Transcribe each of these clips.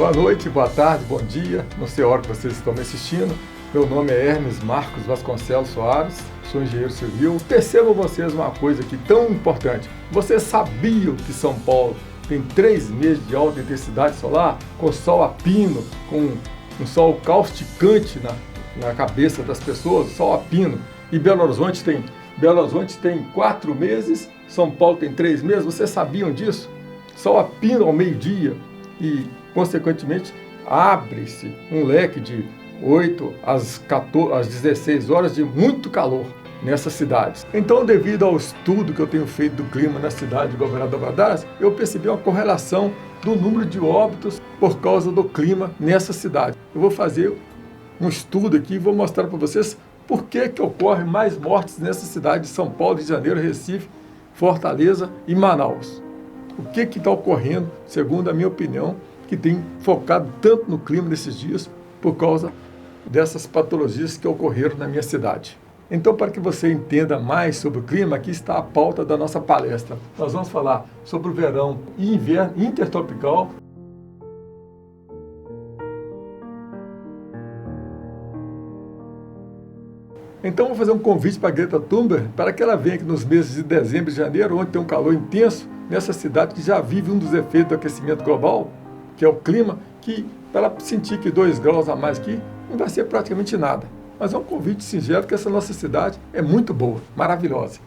Boa noite, boa tarde, bom dia, não sei a hora que vocês estão me assistindo. Meu nome é Hermes Marcos Vasconcelos Soares, sou engenheiro civil. Percebam vocês uma coisa aqui tão importante. Vocês sabiam que São Paulo tem 3 meses de alta intensidade solar, com sol a pino, com um sol causticante na cabeça das pessoas, sol a pino, e Belo Horizonte tem 4 meses, São Paulo tem 3 meses, vocês sabiam disso? Sol a pino ao meio-dia e, consequentemente, abre-se um leque de 8 às 16 horas de muito calor nessas cidades. Então, devido ao estudo que eu tenho feito do clima na cidade de Governador Valadares, eu percebi uma correlação do número de óbitos por causa do clima nessa cidade. Eu vou fazer um estudo aqui e vou mostrar para vocês por que ocorrem mais mortes nessa cidade de São Paulo, Rio de Janeiro, Recife, Fortaleza e Manaus. O que está ocorrendo, segundo a minha opinião, que tem focado tanto no clima nesses dias por causa dessas patologias que ocorreram na minha cidade. Então, para que você entenda mais sobre o clima, aqui está a pauta da nossa palestra. Nós vamos falar sobre o verão e inverno intertropical. Então, vou fazer um convite para a Greta Thunberg para que ela venha aqui nos meses de dezembro e janeiro, onde tem um calor intenso, nessa cidade que já vive um dos efeitos do aquecimento global, que é o clima, que para ela sentir que 2 graus a mais aqui não vai ser praticamente nada. Mas é um convite singelo, que essa nossa cidade é muito boa, maravilhosa.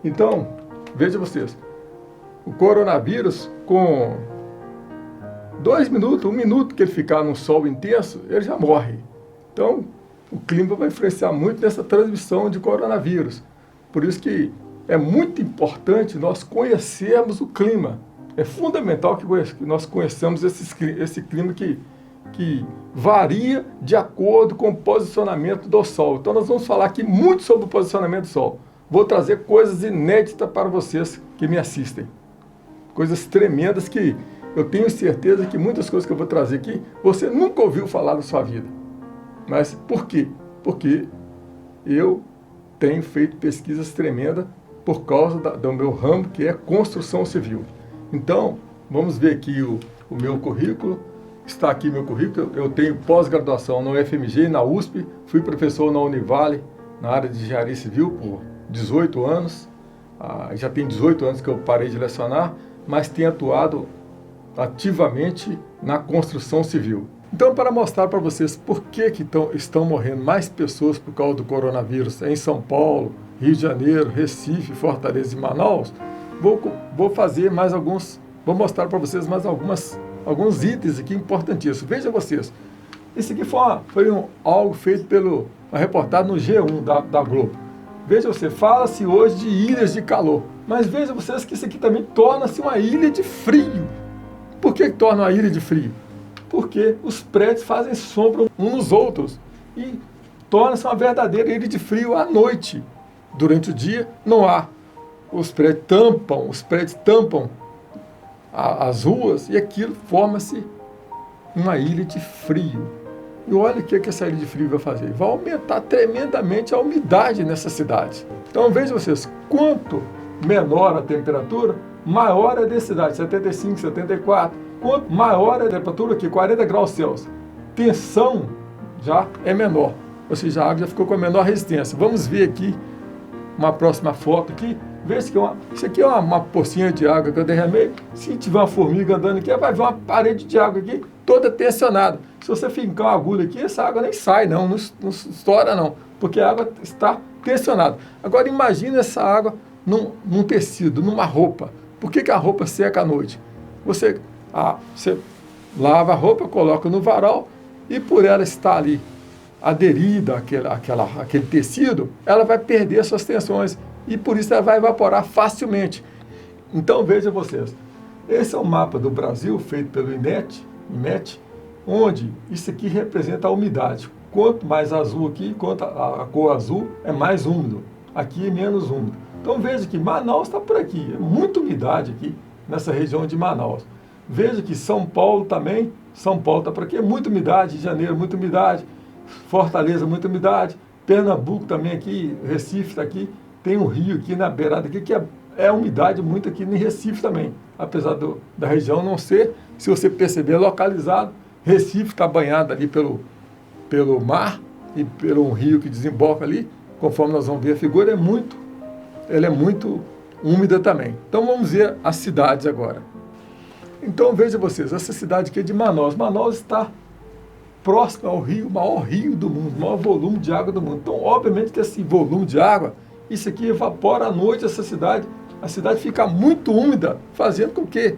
Então, veja vocês, o coronavírus, com 2 minutos, 1 minuto que ele ficar num sol intenso, ele já morre. Então, o clima vai influenciar muito nessa transmissão de coronavírus. Por isso que é muito importante nós conhecermos o clima. É fundamental que nós conheçamos esse clima que varia de acordo com o posicionamento do Sol. Então nós vamos falar aqui muito sobre o posicionamento do Sol. Vou trazer coisas inéditas para vocês que me assistem. Coisas tremendas que eu tenho certeza que muitas coisas que eu vou trazer aqui, você nunca ouviu falar na sua vida. Mas por quê? Porque eu tenho feito pesquisas tremendas por causa do meu ramo, que é construção civil. Então, vamos ver aqui o meu currículo. Está aqui meu currículo. Eu tenho pós-graduação na UFMG e na USP. Fui professor na Univale, na área de engenharia civil, por 18 anos. Já tem 18 anos que eu parei de lecionar, mas tenho atuado ativamente na construção civil. Então, para mostrar para vocês por que estão morrendo mais pessoas por causa do coronavírus em São Paulo, Rio de Janeiro, Recife, Fortaleza e Manaus, vou mostrar para vocês mais alguns itens aqui importantíssimos. Vejam vocês, esse aqui foi algo feito uma reportagem no G1 da Globo. Veja você, fala-se hoje de ilhas de calor, mas vejam vocês que isso aqui também torna-se uma ilha de frio. Por que torna uma ilha de frio? Porque os prédios fazem sombra uns nos outros e torna-se uma verdadeira ilha de frio à noite. Durante o dia não há. Os prédios tampam as ruas e aquilo forma-se uma ilha de frio. E olha o que essa ilha de frio vai fazer. Vai aumentar tremendamente a umidade nessa cidade. Então vejam vocês, quanto menor a temperatura, maior a densidade, 75, 74. Quanto maior a temperatura aqui, 40 graus Celsius, tensão já é menor. Ou seja, a água já ficou com a menor resistência. Vamos ver aqui uma próxima foto aqui. Veja que isso aqui é uma pocinha de água que eu derramei. Se tiver uma formiga andando aqui, vai ver uma parede de água aqui toda tensionada. Se você fincar uma agulha aqui, essa água nem sai, não estoura não, porque a água está tensionada. Agora imagine essa água num tecido, numa roupa. Por que a roupa seca à noite? Você lava a roupa, coloca no varal e por ela estar ali aderida àquele tecido, ela vai perder suas tensões e por isso ela vai evaporar facilmente. Então vejam vocês, esse é um mapa do Brasil feito pelo IMET, onde isso aqui representa a umidade. Quanto mais azul aqui, quanto a cor azul é mais úmido, aqui é menos úmido. Então veja que Manaus está por aqui, é muita umidade aqui nessa região de Manaus. Veja que São Paulo também São Paulo está por aqui, muita umidade, Rio de Janeiro, muita umidade, Fortaleza, muita umidade, Pernambuco também aqui, Recife está aqui, tem um rio aqui na beirada aqui, que é umidade muito aqui em Recife também, apesar da região não ser, se você perceber, localizado, Recife está banhado ali pelo mar e pelo rio que desemboca ali, conforme nós vamos ver a figura, ela é muito úmida também. Então vamos ver as cidades agora. Então vejam vocês, essa cidade aqui é de Manaus. Manaus está próximo ao rio, o maior rio do mundo, o maior volume de água do mundo. Então, obviamente que esse volume de água, isso aqui evapora à noite essa cidade. A cidade fica muito úmida, fazendo com que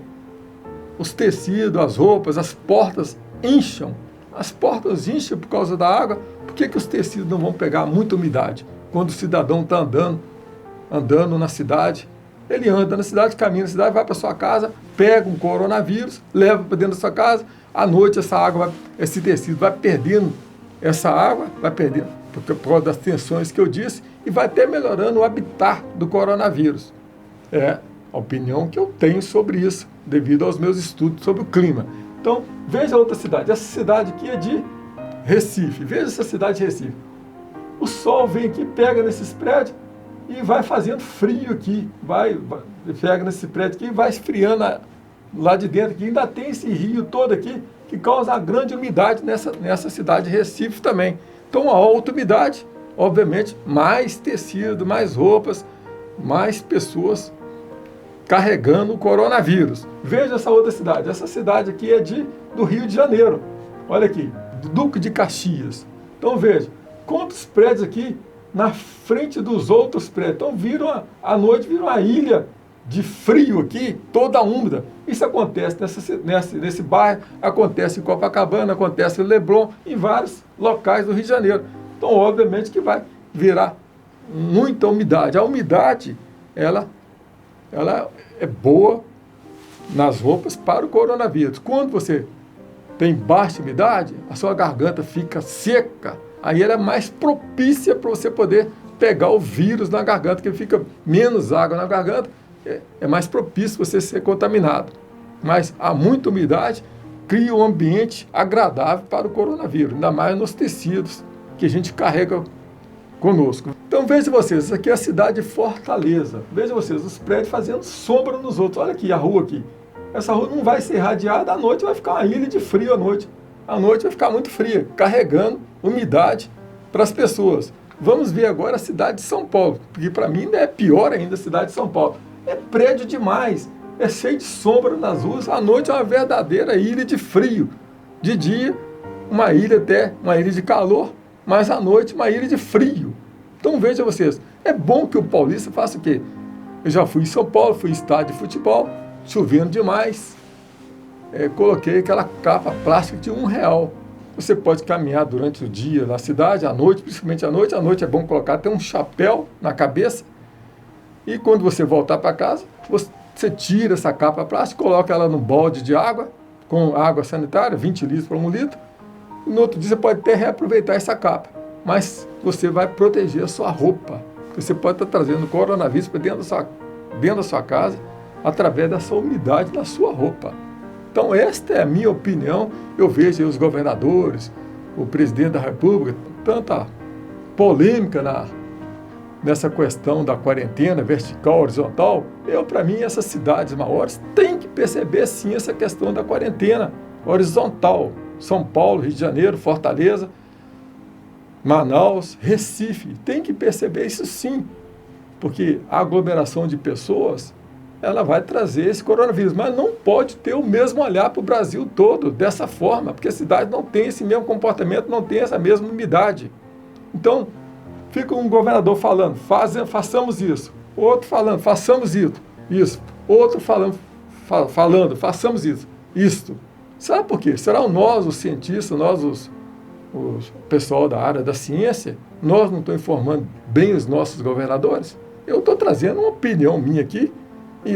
os tecidos, as roupas, as portas incham. As portas incham por causa da água. Por que os tecidos não vão pegar muita umidade? Quando o cidadão está andando na cidade, ele anda na cidade, caminha na cidade, vai para sua casa, pega um coronavírus, leva para dentro da sua casa, à noite essa água, esse tecido vai perdendo essa água, vai perdendo, por causa das tensões que eu disse, e vai até melhorando o habitat do coronavírus. É a opinião que eu tenho sobre isso, devido aos meus estudos sobre o clima. Então, veja outra cidade. Essa cidade aqui é de Recife. Veja essa cidade de Recife. O sol vem aqui, pega nesses prédios, e vai fazendo frio aqui, pega nesse prédio aqui e vai esfriando lá de dentro aqui. Ainda tem esse rio todo aqui que causa uma grande umidade nessa cidade de Recife também. Então, a alta umidade, obviamente, mais tecido, mais roupas, mais pessoas carregando o coronavírus. Veja essa outra cidade. Essa cidade aqui é do Rio de Janeiro. Olha aqui, Duque de Caxias. Então, veja, quantos prédios aqui na frente dos outros prédios. Então, à noite vira uma ilha de frio aqui, toda úmida. Isso acontece nesse bairro, acontece em Copacabana, acontece em Leblon, em vários locais do Rio de Janeiro. Então, obviamente que vai virar muita umidade. A umidade, ela é boa nas roupas para o coronavírus. Quando você tem baixa umidade, a sua garganta fica seca, aí ela é mais propícia para você poder pegar o vírus na garganta, que fica menos água na garganta, é mais propício você ser contaminado. Mas a muita umidade cria um ambiente agradável para o coronavírus, ainda mais nos tecidos que a gente carrega conosco. Então vejam vocês, essa aqui é a cidade de Fortaleza. Vejam vocês, os prédios fazendo sombra nos outros. Olha aqui a rua aqui. Essa rua não vai ser irradiada, à noite vai ficar uma ilha de frio à noite. À noite vai ficar muito fria, carregando umidade para as pessoas. Vamos ver agora a cidade de São Paulo, porque para mim é pior ainda a cidade de São Paulo. É prédio demais, é cheio de sombra nas ruas, à noite é uma verdadeira ilha de frio. De dia, uma ilha de calor, mas à noite uma ilha de frio. Então vejam vocês, é bom que o paulista faça o quê? Eu já fui em São Paulo, fui em estádio de futebol, chovendo demais, coloquei aquela capa plástica de R$1. Você pode caminhar durante o dia na cidade, à noite, principalmente à noite é bom colocar até um chapéu na cabeça, e quando você voltar para casa, você tira essa capa plástica, coloca ela num balde de água, com água sanitária, 20 litros por 1 litro, e no outro dia você pode até reaproveitar essa capa, mas você vai proteger a sua roupa, você pode estar trazendo coronavírus para dentro da sua casa, através dessa umidade da sua roupa. Então, esta é a minha opinião. Eu vejo aí os governadores, o presidente da República, tanta polêmica nessa questão da quarentena vertical, horizontal. Para mim, essas cidades maiores têm que perceber, sim, essa questão da quarentena horizontal. São Paulo, Rio de Janeiro, Fortaleza, Manaus, Recife. Tem que perceber isso, sim, porque a aglomeração de pessoas, ela vai trazer esse coronavírus, mas não pode ter o mesmo olhar para o Brasil todo, dessa forma, porque a cidade não tem esse mesmo comportamento, não tem essa mesma umidade. Então, fica um governador falando, façamos isso, outro falando, façamos isso, outro falando, façamos isso. Sabe por quê? Será nós, os cientistas, nós, o pessoal da área da ciência, nós não estamos informando bem os nossos governadores? Eu estou trazendo uma opinião minha aqui, e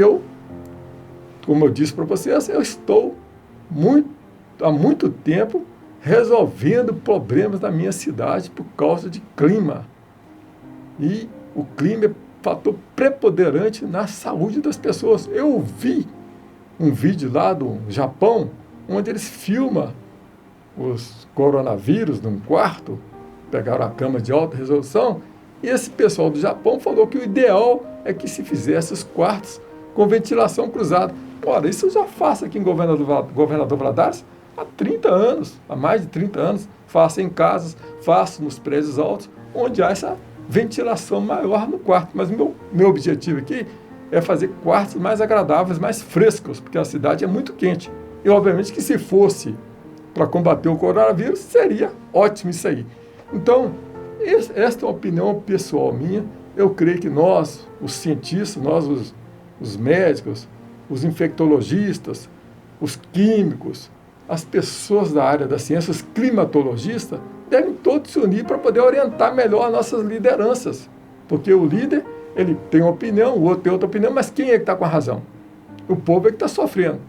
como eu disse para vocês, eu estou há muito tempo resolvendo problemas da minha cidade por causa de clima. E o clima é fator preponderante na saúde das pessoas. Eu vi um vídeo lá do Japão, onde eles filmam os coronavírus num quarto, pegaram a cama de alta resolução, e esse pessoal do Japão falou que o ideal é que se fizesse os quartos com ventilação cruzada. Ora, isso eu já faço aqui em Governador Valadares há 30 anos, há mais de 30 anos, faço em casas, faço nos prédios altos, onde há essa ventilação maior no quarto. Mas meu objetivo aqui é fazer quartos mais agradáveis, mais frescos, porque a cidade é muito quente. E, obviamente, que se fosse para combater o coronavírus, seria ótimo isso aí. Então, esta é uma opinião pessoal minha. Eu creio que nós, os cientistas, nós, os médicos, os infectologistas, os químicos, as pessoas da área da ciência, os climatologistas, devem todos se unir para poder orientar melhor as nossas lideranças. Porque o líder, ele tem uma opinião, o outro tem outra opinião, mas quem é que está com a razão? O povo é que está sofrendo.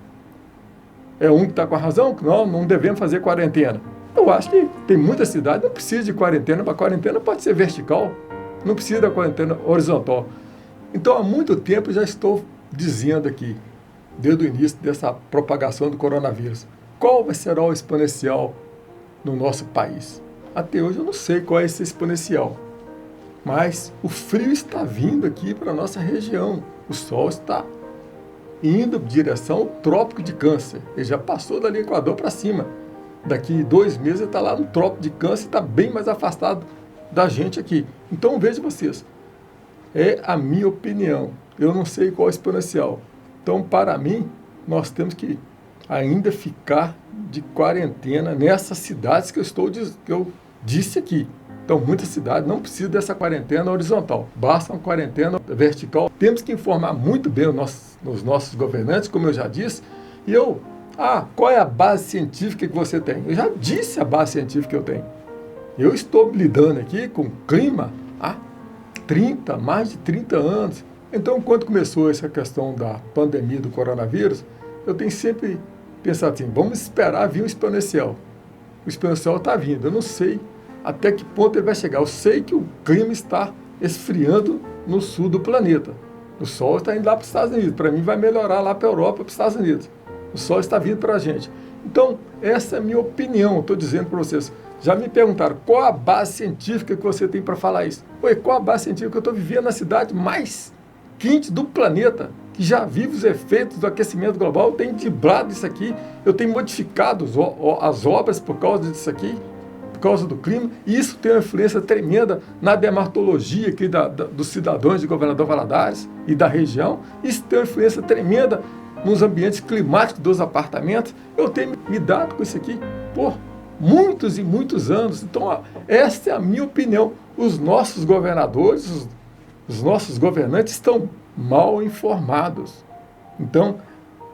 É um que está com a razão? Não devemos fazer quarentena. Eu acho que tem muita cidade, não precisa de quarentena, mas a quarentena pode ser vertical, não precisa da quarentena horizontal. Então, há muito tempo já estou dizendo aqui, desde o início dessa propagação do coronavírus, qual será o exponencial no nosso país? Até hoje eu não sei qual é esse exponencial, mas o frio está vindo aqui para a nossa região, o sol está indo em direção ao Trópico de Câncer, ele já passou dali do Equador para cima. Daqui 2 meses ele está lá no Trópico de Câncer, está bem mais afastado da gente aqui. Então vejam vocês, é a minha opinião, eu não sei qual é o exponencial. Então, para mim, nós temos que ainda ficar de quarentena nessas cidades que eu disse aqui. Então, muitas cidades não precisam dessa quarentena horizontal, basta uma quarentena vertical. Temos que informar muito bem os nossos governantes, como eu já disse, qual é a base científica que você tem? Eu já disse a base científica que eu tenho. Eu estou lidando aqui com clima há mais de 30 anos. Então, quando começou essa questão da pandemia do coronavírus, eu tenho sempre pensado assim, vamos esperar vir um exponencial. O exponencial está vindo, eu não sei até que ponto ele vai chegar. Eu sei que o clima está esfriando no sul do planeta. O sol está indo lá para os Estados Unidos. Para mim, vai melhorar lá para a Europa, para os Estados Unidos. O sol está vindo para a gente. Então, essa é a minha opinião, estou dizendo para vocês. Já me perguntaram, qual a base científica que você tem para falar isso? Qual a base científica que eu estou vivendo na cidade mais quente do planeta, que já vive os efeitos do aquecimento global, eu tenho driblado isso aqui, eu tenho modificado as obras por causa disso aqui, por causa do clima, e isso tem uma influência tremenda na dermatologia aqui dos cidadãos de Governador Valadares e da região, isso tem uma influência tremenda nos ambientes climáticos dos apartamentos. Eu tenho me dado com isso aqui por muitos e muitos anos. Então, essa é a minha opinião. Os nossos governadores, os nossos governantes estão mal informados. Então,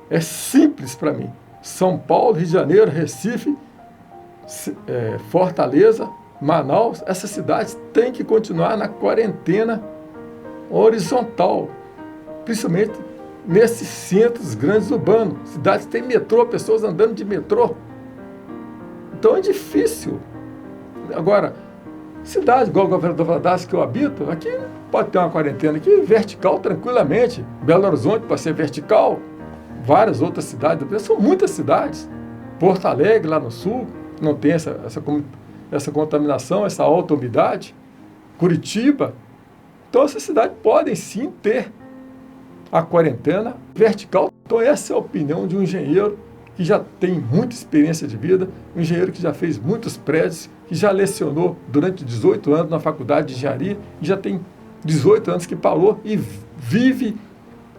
é simples para mim. São Paulo, Rio de Janeiro, Recife, Fortaleza, Manaus, essas cidades têm que continuar na quarentena horizontal, principalmente nesses centros grandes urbanos. Cidades têm metrô, pessoas andando de metrô. Então é difícil. Agora, cidade igual o Governador Valadares que eu habito, aqui pode ter uma quarentena aqui vertical tranquilamente. Belo Horizonte pode ser vertical. Várias outras cidades, são muitas cidades. Porto Alegre, lá no sul, não tem essa contaminação, essa alta umidade. Curitiba. Então essas cidades podem sim ter a quarentena vertical. Então essa é a opinião de um engenheiro que já tem muita experiência de vida, um engenheiro que já fez muitos prédios, que já lecionou durante 18 anos na faculdade de engenharia, e já tem 18 anos que parou e vive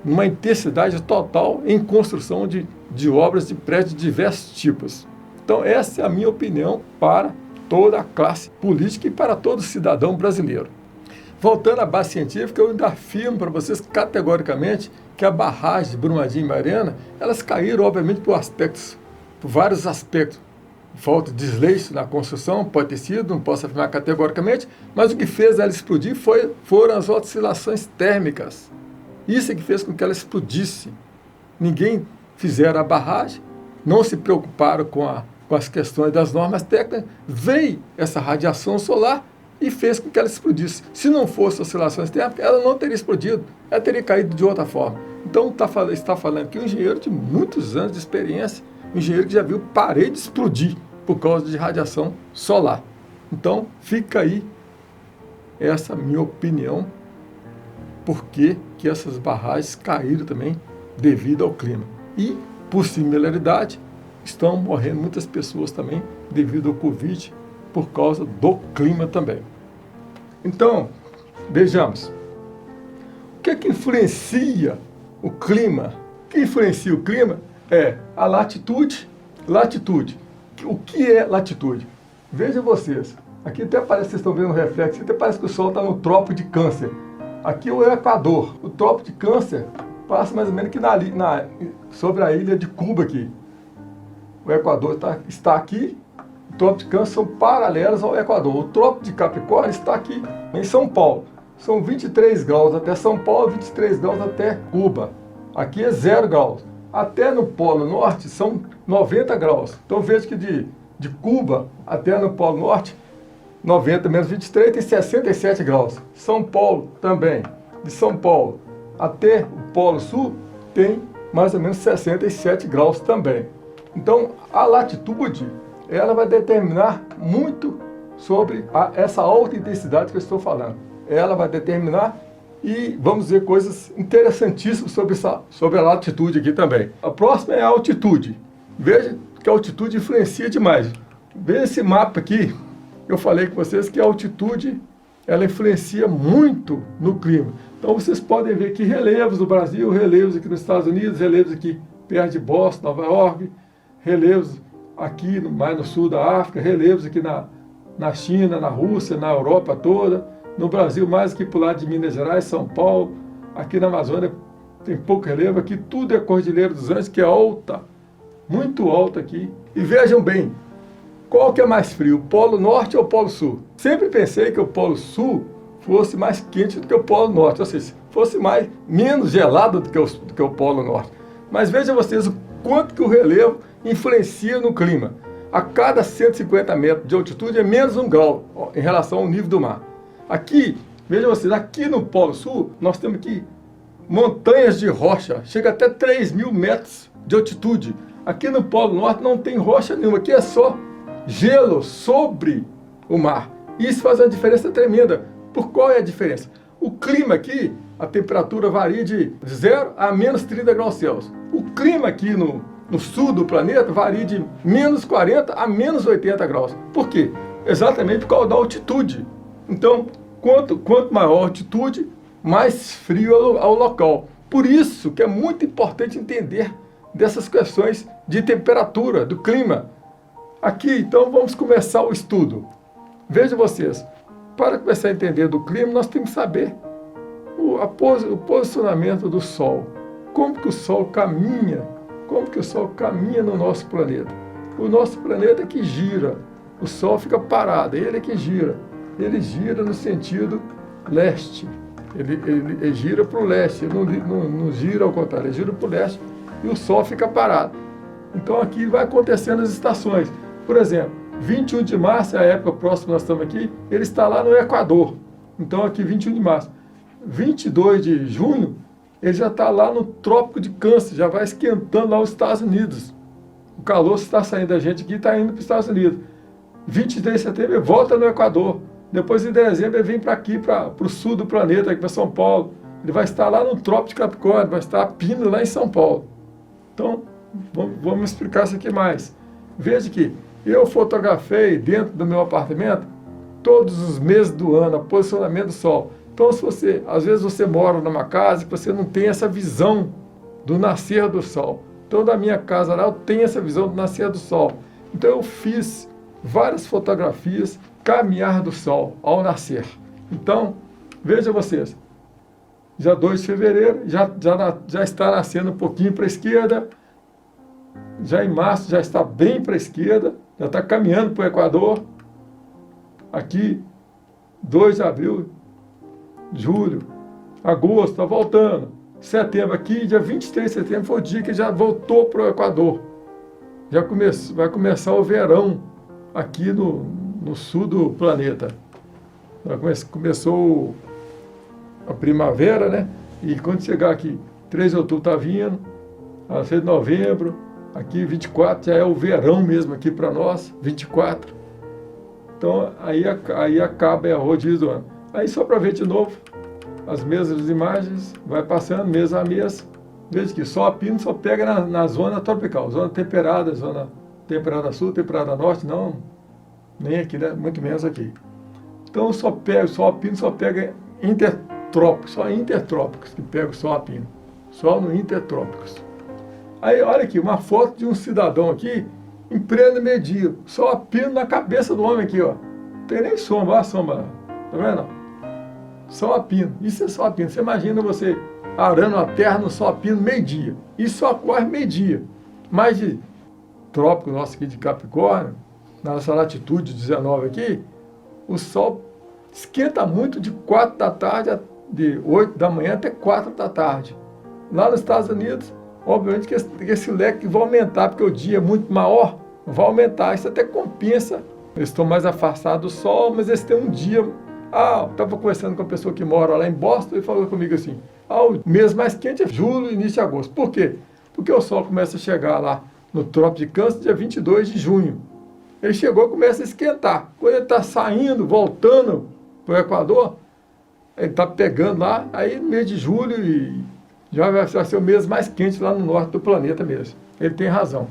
numa intensidade total em construção de obras de prédios de diversos tipos. Então essa é a minha opinião para toda a classe política e para todo cidadão brasileiro. Voltando à base científica, eu ainda afirmo para vocês categoricamente que a barragem de Brumadinho e Mariana, elas caíram, obviamente, por vários aspectos. Falta de desleixo na construção, pode ter sido, não posso afirmar categoricamente, mas o que fez ela explodir foram as oscilações térmicas. Isso é que fez com que ela explodisse. Ninguém fizeram a barragem, não se preocuparam com as questões das normas técnicas, veio essa radiação solar e fez com que ela explodisse. Se não fosse oscilações térmicas, ela não teria explodido, ela teria caído de outra forma. Então está falando que um engenheiro de muitos anos de experiência, um engenheiro que já viu parede explodir por causa de radiação solar. Então, fica aí essa minha opinião, por que essas barragens caíram também devido ao clima. E, por similaridade, estão morrendo muitas pessoas também devido ao Covid, por causa do clima também. Então, vejamos. O que é que influencia o clima? O que influencia o clima é a latitude. Latitude. O que é latitude? Vejam vocês. Aqui até parece que vocês estão vendo um reflexo, até parece que o Sol está no Trópico de Câncer. Aqui é o Equador. O Trópico de Câncer passa mais ou menos aqui sobre a ilha de Cuba aqui. O Equador está aqui. O Trópico de Câncer são paralelos ao Equador. O Trópico de Capricórnio está aqui em São Paulo. São 23 graus até São Paulo, 23 graus até Cuba. Aqui é 0 graus. Até no Polo Norte são 90 graus. Então veja que de Cuba até no Polo Norte, 90 menos 23 tem 67 graus. São Paulo também. De São Paulo até o Polo Sul tem mais ou menos 67 graus também. Então a latitude, ela vai determinar muito sobre essa alta intensidade que eu estou falando. Ela vai determinar e vamos ver coisas interessantíssimas sobre a latitude aqui também. A próxima é a altitude. Veja que a altitude influencia demais. Veja esse mapa aqui. Eu falei com vocês que a altitude, ela influencia muito no clima. Então vocês podem ver aqui relevos no Brasil, relevos aqui nos Estados Unidos, relevos aqui perto de Boston, Nova York, relevos aqui mais no sul da África, relevos aqui na China, na Rússia, na Europa toda. No Brasil, mais aqui para o lado de Minas Gerais, São Paulo, aqui na Amazônia tem pouco relevo, aqui tudo é Cordilheira dos Andes, que é alta, muito alta aqui. E vejam bem, qual que é mais frio, o Polo Norte ou o Polo Sul? Sempre pensei que o Polo Sul fosse mais quente do que o Polo Norte, ou seja, fosse menos gelado do que o Polo Norte. Mas vejam vocês o quanto que o relevo influencia no clima. A cada 150 metros de altitude é menos 1 grau em relação ao nível do mar. Aqui, vejam vocês, aqui no Polo Sul, nós temos aqui montanhas de rocha, chega até 3.000 metros de altitude. Aqui no Polo Norte não tem rocha nenhuma, aqui é só gelo sobre o mar. Isso faz uma diferença tremenda. Por qual é a diferença? O clima aqui, a temperatura varia de 0 a menos 30 graus Celsius. O clima aqui no sul do planeta varia de menos 40 a menos 80 graus. Por quê? Exatamente por causa da altitude. Então, quanto maior a altitude, mais frio é o local. Por isso que é muito importante entender dessas questões de temperatura, do clima. Aqui, então, vamos começar o estudo. Vejam vocês, para começar a entender do clima, nós temos que saber o posicionamento do Sol. Como que o Sol caminha? Como que o Sol caminha no nosso planeta? O nosso planeta é que gira. O Sol fica parado, ele é que gira. Ele gira no sentido leste, ele gira para o leste, ele não gira ao contrário, ele gira para o leste e o Sol fica parado. Então aqui vai acontecendo as estações. Por exemplo, 21 de março, é a época próxima que nós estamos aqui, ele está lá no Equador. Então aqui 21 de março. 22 de junho, ele já está lá no Trópico de Câncer, já vai esquentando lá os Estados Unidos. O calor está saindo da gente aqui e está indo para os Estados Unidos. 23 de setembro ele volta no Equador. Depois, em dezembro, ele vem para aqui, para o sul do planeta, aqui para São Paulo. Ele vai estar lá no Trópico de Capricórnio, vai estar pindo lá em São Paulo. Então, vamos explicar isso aqui mais. Veja que eu fotografei dentro do meu apartamento todos os meses do ano, o posicionamento do Sol. Então, se às vezes você mora numa casa que você não tem essa visão do nascer do Sol. Então, da minha casa lá, eu tenho essa visão do nascer do Sol. Então, eu fiz várias fotografias caminhar do Sol ao nascer. Então, vejam vocês, já 2 de fevereiro, já está nascendo um pouquinho para a esquerda, já em março já está bem para a esquerda, já está caminhando para o Equador, aqui 2 de abril, julho, agosto, está voltando, setembro aqui, dia 23 de setembro foi o dia que já voltou para o Equador, vai começar o verão aqui no sul do planeta. Começou a primavera, né? E quando chegar aqui, 3 de outubro está vindo, a 6 de novembro, Aqui 24 já é o verão mesmo aqui para nós, 24. Então aí acaba a rodízio do ano. Aí só para ver de novo as mesmas imagens, vai passando mês a mês. Veja que só a pino só pega na zona tropical, zona temperada sul, temperada norte, não, nem aqui, né? Muito menos aqui. Então só a pino só pega intertrópicos, só intertrópicos que pega só a pino, só no intertrópicos. Aí olha aqui, uma foto de um cidadão aqui em pleno meio-dia, só a pino na cabeça do homem aqui, ó. Não tem nem sombra, olha a sombra, tá vendo? Só a pino, isso é só a pino. Você imagina você arando a terra no sol a pino meio-dia. Isso só ocorre meio-dia. Mais de trópico nosso aqui de Capricórnio, na nossa latitude 19 aqui, o sol esquenta muito de 4 da tarde, de 8 da manhã até 4 da tarde. Lá nos Estados Unidos, obviamente que esse leque vai aumentar, porque o dia é muito maior, vai aumentar. Isso até compensa. Eles estão mais afastados do sol, mas eles têm um dia... estava conversando com uma pessoa que mora lá em Boston e falou comigo assim, o mês mais quente é julho e início de agosto. Por quê? Porque o sol começa a chegar lá no Trópico de Câncer dia 22 de junho. Ele chegou e começa a esquentar. Quando ele está saindo, voltando para o Equador, ele está pegando lá, aí no mês de julho e já vai ser o mês mais quente lá no norte do planeta mesmo. Ele tem razão.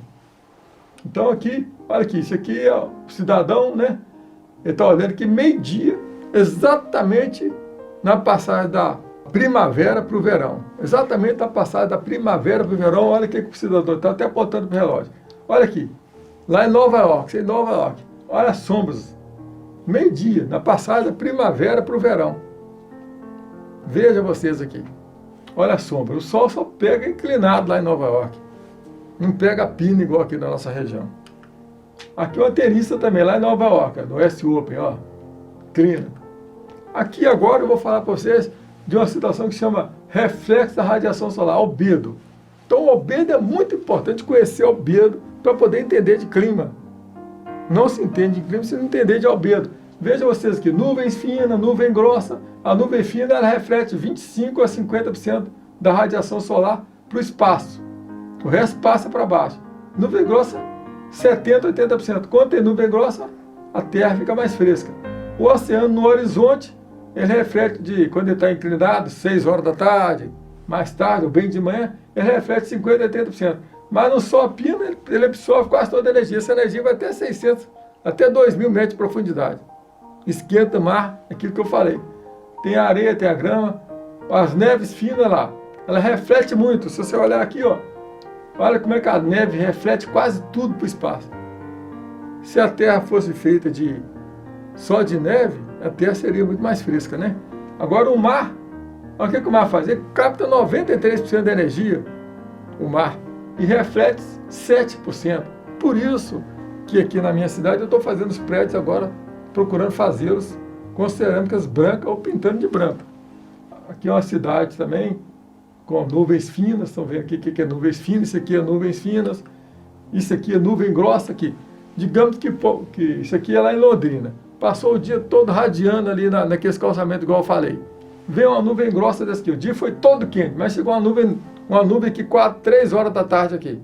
Então aqui, olha aqui, isso aqui é o cidadão, né? Ele está olhando que meio-dia, exatamente na passagem da primavera para o verão. Exatamente na passagem da primavera para o verão. Olha o que o cidadão está até apontando para o relógio. Olha aqui, lá em Nova York, olha as sombras. Meio-dia, na passagem da primavera para o verão. Veja vocês aqui. Olha a sombra. O sol só pega inclinado lá em Nova York. Não pega pino igual aqui na nossa região. Aqui uma tenista também, lá em Nova York, no US Open, ó. Clina. Aqui agora eu vou falar para vocês de uma situação que chama reflexo da radiação solar, albedo. Então o albedo é muito importante conhecer o albedo para poder entender de clima. Não se entende de clima se não entender de albedo. Veja vocês aqui, nuvens finas, nuvem grossa. A nuvem fina ela reflete 25% a 50% da radiação solar para o espaço. O resto passa para baixo. Nuvem grossa, 70% a 80%. Quando tem nuvem grossa, a Terra fica mais fresca. O oceano no horizonte, ele reflete quando ele está inclinado, 6 horas da tarde, mais tarde, ou bem de manhã, ele reflete 50% a 80%. Mas no sol a pino, ele absorve quase toda a energia. Essa energia vai até 600, até 2.000 metros de profundidade. Esquenta o mar, aquilo que eu falei. Tem a areia, tem a grama, as neves finas lá. Ela reflete muito. Se você olhar aqui, ó, olha como é que a neve reflete quase tudo para o espaço. Se a Terra fosse feita só de neve, a Terra seria muito mais fresca, né? Agora o mar, olha o que o mar faz? Ele capta 93% da energia, o mar, e reflete 7%. Por isso que aqui na minha cidade eu estou fazendo os prédios agora, procurando fazê-los com cerâmicas brancas ou pintando de branco. Aqui é uma cidade também com nuvens finas, estão vendo aqui o que é nuvens finas, isso aqui é nuvens finas, isso aqui é nuvem grossa aqui. Digamos que isso aqui é lá em Londrina. Passou o dia todo radiando ali naqueles calçamentos, igual eu falei. Veio uma nuvem grossa desse aqui. O dia foi todo quente, mas chegou uma nuvem aqui 3 horas da tarde aqui.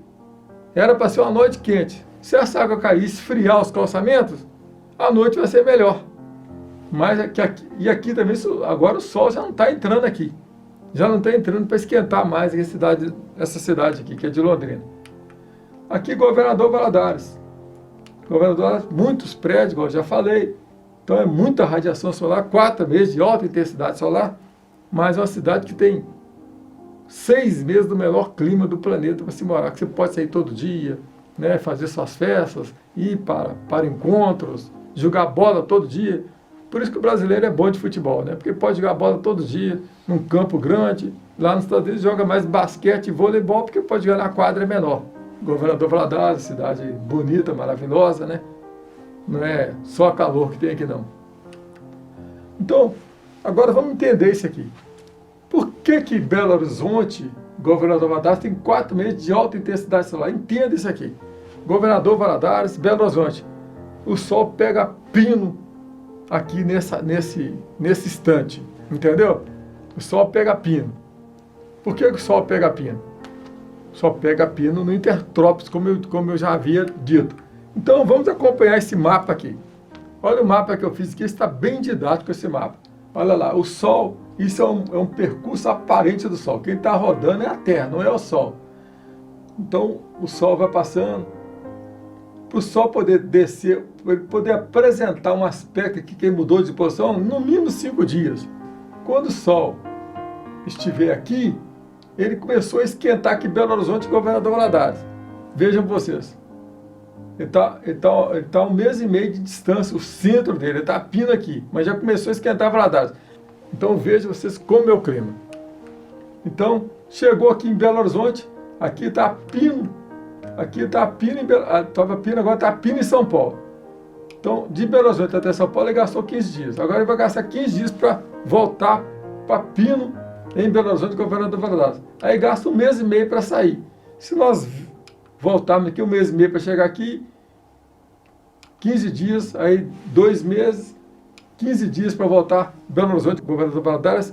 Era para ser uma noite quente. Se essa água cair e esfriar os calçamentos, a noite vai ser melhor. Mas aqui também, agora o sol já não está entrando aqui. Já não está entrando para esquentar mais essa cidade aqui, que é de Londrina. Aqui, Governador Valadares. Muitos prédios, igual eu já falei. Então é muita radiação solar, 4 meses de alta intensidade solar, mas é uma cidade que tem 6 meses do melhor clima do planeta para se morar, que você pode sair todo dia, né, fazer suas festas, ir para encontros, jogar bola todo dia. Por isso que o brasileiro é bom de futebol, né? Porque pode jogar bola todo dia, num campo grande. Lá nos Estados Unidos joga mais basquete e voleibol, porque pode jogar na quadra menor. Governador Valadares, cidade bonita, maravilhosa, né? Não é só calor que tem aqui, não. Então, agora vamos entender isso aqui. Por que Belo Horizonte, Governador Valadares, tem 4 meses de alta intensidade solar? Entenda isso aqui. Governador Valadares, Belo Horizonte. O sol pega pino aqui nesse instante, entendeu? O sol pega pino. Por que o sol pega pino? O só pega pino no intertrópico, como eu já havia dito. Então vamos acompanhar esse mapa aqui. Olha o mapa que eu fiz aqui, está bem didático esse mapa. Olha lá, o Sol, isso é um percurso aparente do Sol. Quem está rodando é a Terra, não é o Sol. Então o Sol vai passando. Para o Sol poder descer, poder apresentar um aspecto aqui que mudou de posição, no mínimo 5 dias. Quando o Sol estiver aqui, ele começou a esquentar aqui Belo Horizonte e Governador Valadares. Vejam vocês. Ele tá 1 mês e meio de distância, o centro dele, ele está pino aqui, mas já começou a esquentar Valadares. Então vejam vocês como é o clima. Então, chegou aqui em Belo Horizonte, aqui está pino, estava pino, agora está pino em São Paulo. Então, de Belo Horizonte até São Paulo, ele gastou 15 dias. Agora ele vai gastar 15 dias para voltar para pino em Belo Horizonte, Governador Valadares. Aí gasta 1 mês e meio para sair. Se nós voltarmos aqui 1 mês e meio para chegar aqui, 15 dias, aí 2 meses, 15 dias para voltar Belo Horizonte, Governador Valadares,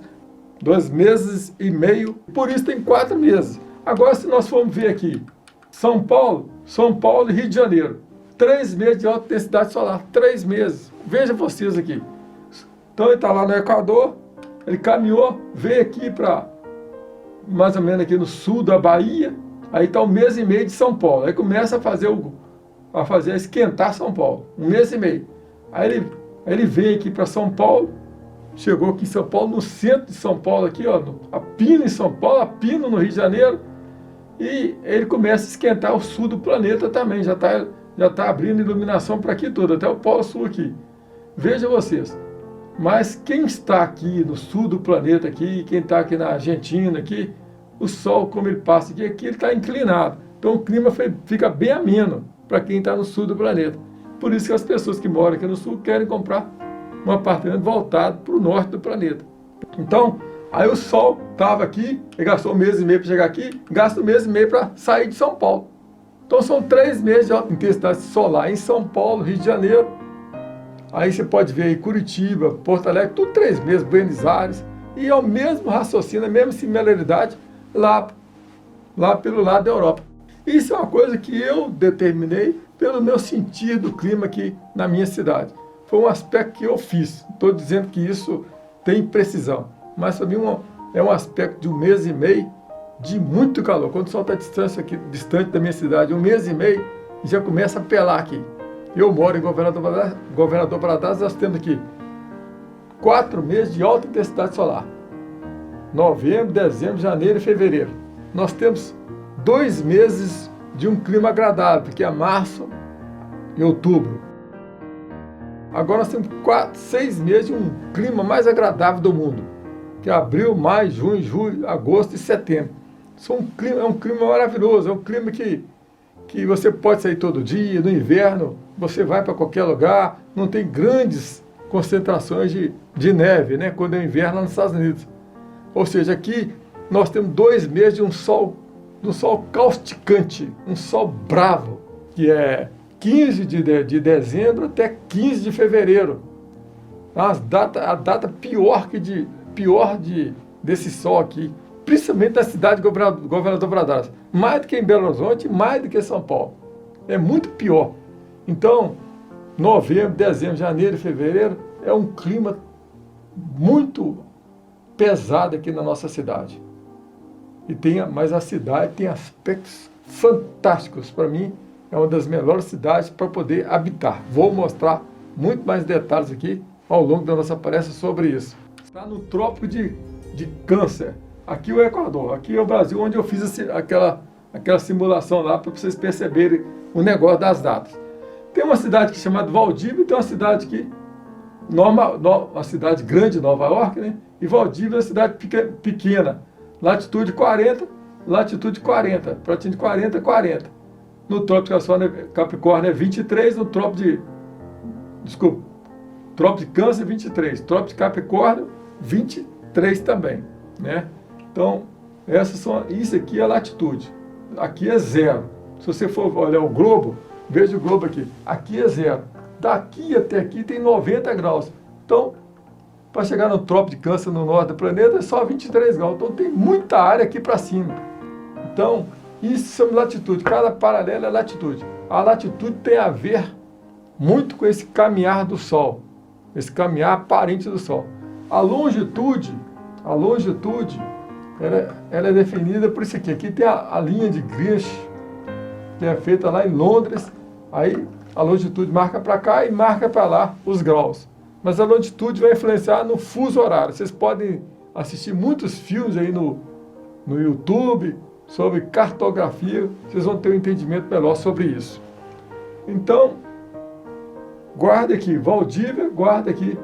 2 meses e meio, por isso tem 4 meses. Agora, se nós formos ver aqui, São Paulo e Rio de Janeiro, 3 meses de alta intensidade solar, 3 meses. Veja vocês aqui. Então ele está lá no Equador, ele caminhou, veio aqui para mais ou menos aqui no sul da Bahia, aí está 1 mês e meio de São Paulo, aí começa a a esquentar São Paulo, 1 mês e meio. Aí ele veio aqui para São Paulo, chegou aqui em São Paulo, no centro de São Paulo, aqui, ó, a Pino em São Paulo, a Pino no Rio de Janeiro, e ele começa a esquentar o sul do planeta também, já tá abrindo iluminação para aqui todo, até o Polo Sul aqui. Veja vocês, mas quem está aqui no sul do planeta, aqui, quem está aqui na Argentina, aqui, o Sol, como ele passa aqui ele está inclinado. Então o clima fica bem ameno para quem está no sul do planeta. Por isso que as pessoas que moram aqui no sul querem comprar um apartamento voltado para o norte do planeta. Então, aí o Sol estava aqui, ele gastou 1 mês e meio para chegar aqui, gasta 1 mês e meio para sair de São Paulo. Então são 3 meses de alta intensidade solar em São Paulo, Rio de Janeiro. Aí você pode ver aí Curitiba, Porto Alegre, tudo 3 meses, Buenos Aires. E é o mesmo raciocínio, a mesma similaridade lá pelo lado da Europa. Isso é uma coisa que eu determinei pelo meu sentir do clima aqui na minha cidade. Foi um aspecto que eu fiz. Estou dizendo que isso tem precisão. Mas para mim é um aspecto de 1 mês e meio de muito calor. Quando o Sol está distante da minha cidade, 1 mês e meio, já começa a pelar aqui. Eu moro em Governador Valadares, nós temos aqui 4 meses de alta intensidade solar. Novembro, dezembro, janeiro e fevereiro. Nós temos 2 meses de um clima agradável, que é março e outubro. Agora nós temos 6 meses de um clima mais agradável do mundo, que é abril, maio, junho, julho, agosto e setembro. É um clima maravilhoso, é um clima que você pode sair todo dia, no inverno, você vai para qualquer lugar, não tem grandes concentrações de neve, né, quando é inverno lá nos Estados Unidos. Ou seja, aqui nós temos 2 meses de um sol causticante, um sol bravo, que é 15 de dezembro até 15 de fevereiro. A data pior desse sol aqui, principalmente na cidade de Governador Valadares. Mais do que em Belo Horizonte, mais do que em São Paulo. É muito pior. Então, novembro, dezembro, janeiro e fevereiro é um clima muito pesado aqui na nossa cidade. Mas a cidade tem aspectos fantásticos. Para mim, é uma das melhores cidades para poder habitar. Vou mostrar muito mais detalhes aqui ao longo da nossa palestra sobre isso. Está no Trópico de Câncer. Aqui é o Equador, aqui é o Brasil, onde eu fiz aquela simulação lá para vocês perceberem o negócio das datas. Tem uma cidade que é chamada Valdívia e tem uma cidade que uma cidade grande, Nova York, né? E Valdívia é uma cidade pequena, latitude 40, latitude 40, pratinho de 40, 40. No Trópico de Capricórnio é 23, no Trópico de Câncer 23, Trópico de Capricórnio 23 também, né? Então, isso aqui é a latitude. Aqui é 0. Se você for olhar o globo, veja o globo aqui. Aqui é 0. Daqui até aqui tem 90 graus. Então, para chegar no Trópico de Câncer no norte do planeta é só 23 graus. Então, tem muita área aqui para cima. Então, Isso chama latitude. Cada paralelo é latitude. A latitude tem a ver muito com esse caminhar do Sol, esse caminhar aparente do Sol. A longitude, ela é definida por isso aqui. Aqui tem a linha de Greenwich, que é feita lá em Londres. Aí a longitude marca para cá e marca para lá os graus. Mas a longitude vai influenciar no fuso horário. Vocês podem assistir muitos filmes aí no YouTube sobre cartografia. Vocês vão ter um entendimento melhor sobre isso. Então, guarda aqui Valdívia, guarda aqui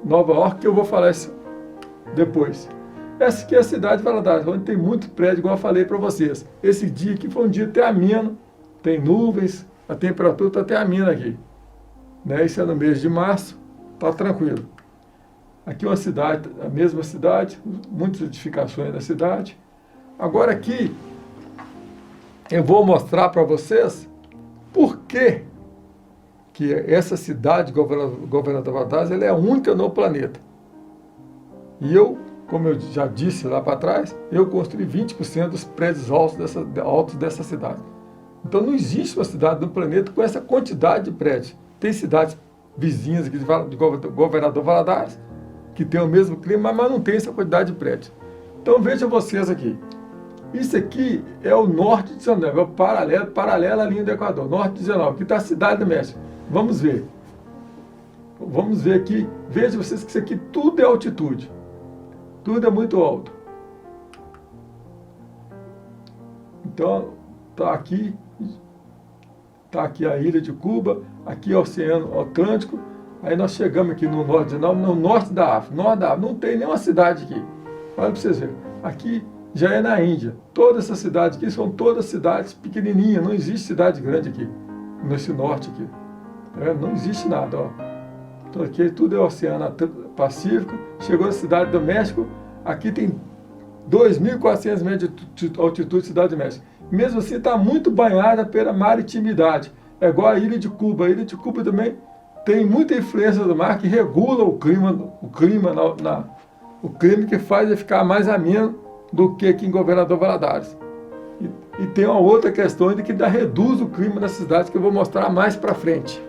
Nova York, que eu vou falar isso depois. Essa aqui é a cidade de Valadares, onde tem muito prédio, igual eu falei para vocês. Esse dia aqui foi um dia até ameno, tem nuvens, a temperatura está até amena aqui. Né? Isso é no mês de março, está tranquilo. Aqui uma cidade, a mesma cidade, muitas edificações da cidade. Agora aqui, eu vou mostrar para vocês por que essa cidade, Governador Valadares, ela é a única no planeta. E eu, como eu já disse lá para trás, eu construí 20% dos prédios altos dessa cidade. Então não existe uma cidade no planeta com essa quantidade de prédios. Tem cidades vizinhas aqui de Governador Valadares, que tem o mesmo clima, mas não tem essa quantidade de prédios. Então vejam vocês aqui. Isso aqui é o norte de 19, é o paralelo à linha do Equador, norte de 19. Aqui está a cidade do México. Vamos ver. Vamos ver aqui. Vejam vocês que isso aqui tudo é altitude. Tudo é muito alto. Então, está aqui a ilha de Cuba, aqui é o Oceano Atlântico. Aí nós chegamos aqui no norte da África. Norte da África, não tem nenhuma cidade aqui. Olha para vocês verem. Aqui já é na Índia. Todas essas cidades aqui são todas cidades pequenininhas. Não existe cidade grande aqui, nesse norte aqui. Não existe nada, ó. Então aqui tudo é Oceano Pacífico. Chegou na cidade do México. Aqui tem 2.400 metros de altitude, cidade do México. Mesmo assim está muito banhada pela maritimidade. É igual a ilha de Cuba. A ilha de Cuba também tem muita influência do mar que regula o clima que faz ele ficar mais ameno do que aqui em Governador Valadares. E tem uma outra questão ainda que reduz o clima das cidades, que eu vou mostrar mais para frente.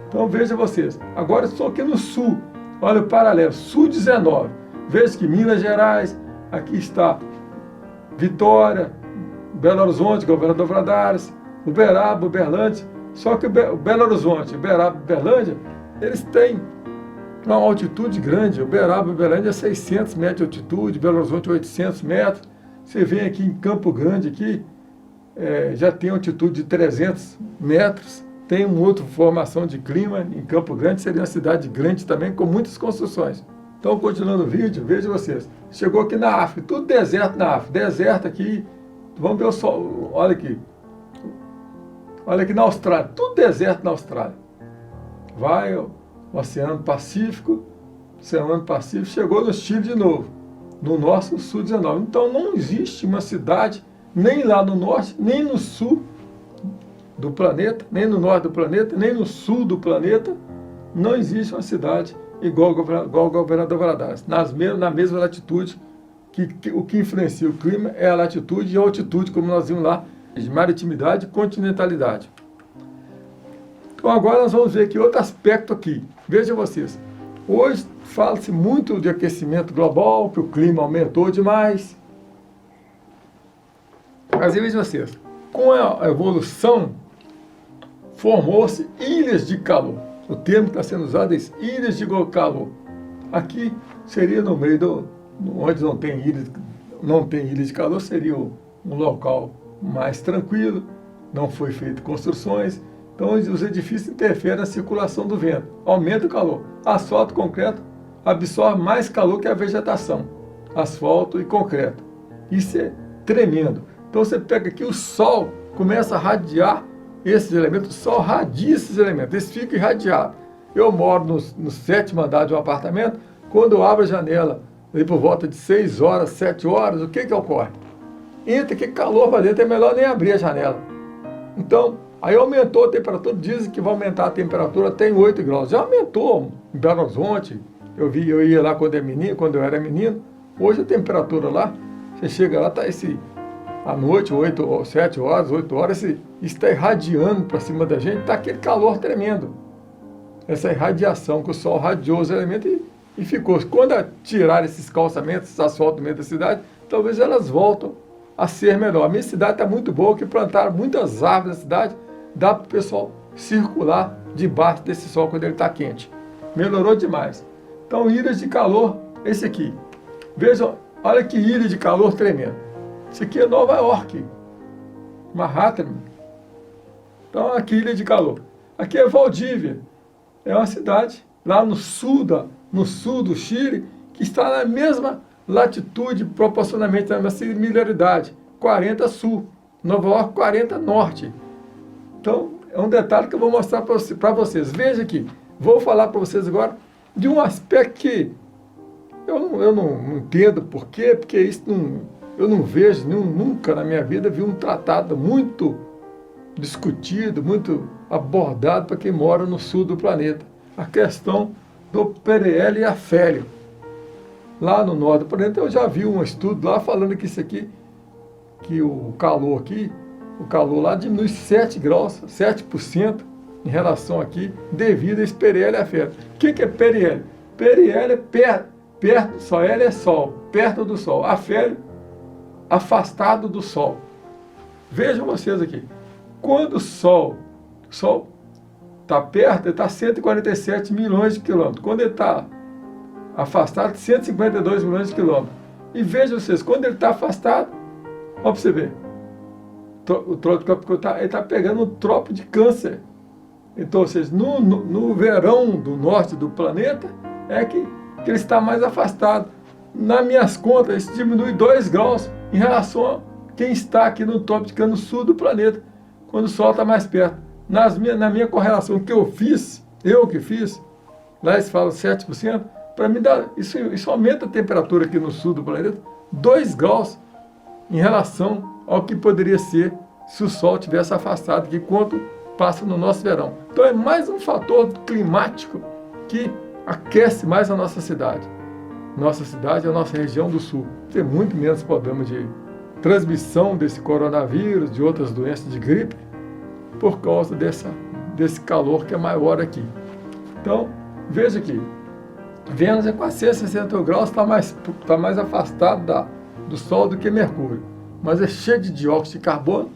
Então vejam vocês. Agora estou aqui no sul. Olha o paralelo. Sul 19. Veja que Minas Gerais, aqui está Vitória, Belo Horizonte, Governador Valadares, Uberaba, Uberlândia. Só que o Belo Horizonte, Uberaba e Uberlândia, eles têm uma altitude grande. Uberaba e Uberlândia é 600 metros de altitude, Belo Horizonte 800 metros. Você vem aqui em Campo Grande, aqui, já tem altitude de 300 metros. Tem uma outra formação de clima em Campo Grande, seria uma cidade grande também, com muitas construções. Então, continuando o vídeo, vejam vocês. Chegou aqui na África, tudo deserto na África. Deserto aqui, vamos ver o sol, olha aqui. Olha aqui na Austrália, tudo deserto na Austrália. Vai o Oceano Pacífico, chegou no Chile de novo. No nosso sul 19. Então não existe uma cidade, nem lá no norte, nem no sul do planeta, nem no norte do planeta, nem no sul do planeta, não existe uma cidade igual ao Governador Valadares, na mesma latitude, o que influencia o clima é a latitude e a altitude, como nós vimos lá, de maritimidade e continentalidade. Então agora nós vamos ver aqui outro aspecto aqui. Vejam vocês, hoje fala-se muito de aquecimento global, que o clima aumentou demais. Mas vejam vocês, com a evolução, formou-se ilhas de calor. O termo que está sendo usado é ilhas de calor. Aqui seria no meio onde não tem ilha de calor, seria um local mais tranquilo, não foi feito construções. Então os edifícios interferem na circulação do vento, aumenta o calor. Asfalto, concreto, absorve mais calor que a vegetação, asfalto e concreto. Isso é tremendo. Então você pega aqui o sol, começa a radiar esses elementos, o sol radia esses elementos, eles ficam irradiados. Eu moro no 7º andar de um apartamento, quando eu abro a janela, aí por volta de 6 horas, 7 horas, o que ocorre? Entra aqui calor para dentro, é melhor nem abrir a janela. Então, aí aumentou a temperatura, dizem que vai aumentar a temperatura até em 8 graus. Já aumentou em Belo Horizonte, eu ia lá quando eu era menino, hoje a temperatura lá, você chega lá, está esse à noite, 8, ou 7 horas, 8 horas, isso está irradiando para cima da gente, está aquele calor tremendo. Essa irradiação que o sol radiou os elementos e ficou. Quando tirar esses calçamentos, esses asfaltos no meio da cidade, talvez elas voltam a ser melhor. A minha cidade está muito boa, que plantaram muitas árvores na cidade, dá para o pessoal circular debaixo desse sol quando ele está quente. Melhorou demais. Então, ilhas de calor, esse aqui. Vejam, olha que ilha de calor tremendo. Isso aqui é Nova York, Manhattan. Então, aqui ilha de calor. Aqui é Valdívia. É uma cidade lá no sul do Chile, que está na mesma latitude, proporcionalmente na mesma similaridade. 40 sul, Nova York 40 norte. Então, é um detalhe que eu vou mostrar para vocês. Veja aqui, vou falar para vocês agora de um aspecto que eu não entendo por quê, porque isso eu não vejo, nunca na minha vida vi um tratado muito discutido, muito abordado para quem mora no sul do planeta. A questão do perélio e afélio. Lá no norte do planeta eu já vi um estudo lá falando que isso aqui, que o calor lá diminui 7 graus, 7% em relação aqui, devido a esse perélio e afélio. O que é perélio? Perélio é perto do sol, L é sol, perto do sol. Afélio, afastado do sol. Vejam vocês aqui. Quando o sol está perto, ele está a 147 milhões de quilômetros. Quando ele está afastado, 152 milhões de quilômetros. E vejam vocês, quando ele está afastado, olha para você ver, o trópico ele está pegando o trópico de Câncer. Então, ou seja, no verão do norte do planeta, é que ele está mais afastado. Nas minhas contas, isso diminui 2 graus em relação a quem está aqui no trópico de Câncer, no sul do planeta, quando o Sol está mais perto. Na minha correlação que eu fiz, lá eles falam 7%, para mim isso aumenta a temperatura aqui no sul do planeta 2 graus em relação ao que poderia ser se o Sol tivesse afastado aqui quando passa no nosso verão. Então é mais um fator climático que aquece mais a nossa cidade. Nossa cidade é a nossa região do sul. Tem muito menos problema de transmissão desse coronavírus, de outras doenças de gripe, por causa desse calor que é maior aqui. Então, veja aqui, Vênus é 460 graus, está mais afastado do Sol do que Mercúrio, mas é cheio de dióxido de carbono.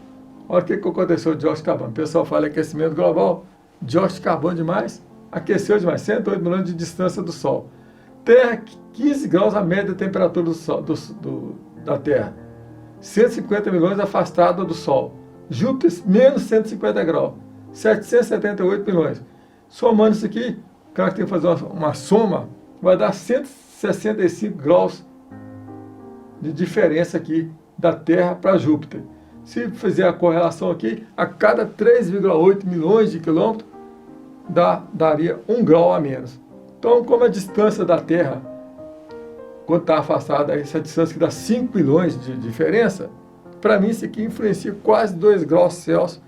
Olha o que aconteceu com o dióxido de carbono. O pessoal fala aquecimento global, dióxido de carbono demais, aqueceu demais, 108 milhões de distância do Sol. Terra, 15 graus a média da temperatura da Terra. 150 milhões afastada do Sol. Júpiter, menos 150 graus. 778 milhões. Somando isso aqui, o cara que tem que fazer uma soma, vai dar 165 graus de diferença aqui da Terra para Júpiter. Se fizer a correlação aqui, a cada 3,8 milhões de quilômetros, daria 1 grau a menos. Então, como a distância da Terra, quando está afastada, essa distância que dá 5 milhões de diferença, para mim isso aqui influencia quase 2 graus Celsius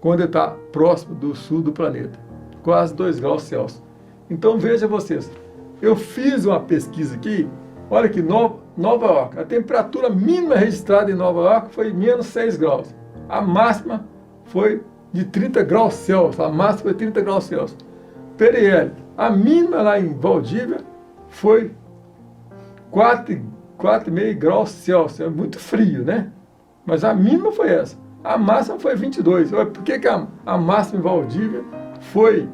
quando ele está próximo do sul do planeta. Quase 2 graus Celsius. Então veja vocês, eu fiz uma pesquisa aqui, olha aqui, Nova York, a temperatura mínima registrada em Nova York foi menos 6 graus. A máxima foi de 30 graus Celsius, a máxima foi 30 graus Celsius. Perélio, a mínima lá em Valdívia foi 4,5 graus Celsius, é muito frio, né? Mas a mínima foi essa. A máxima foi 22. Por que a máxima em Valdívia foi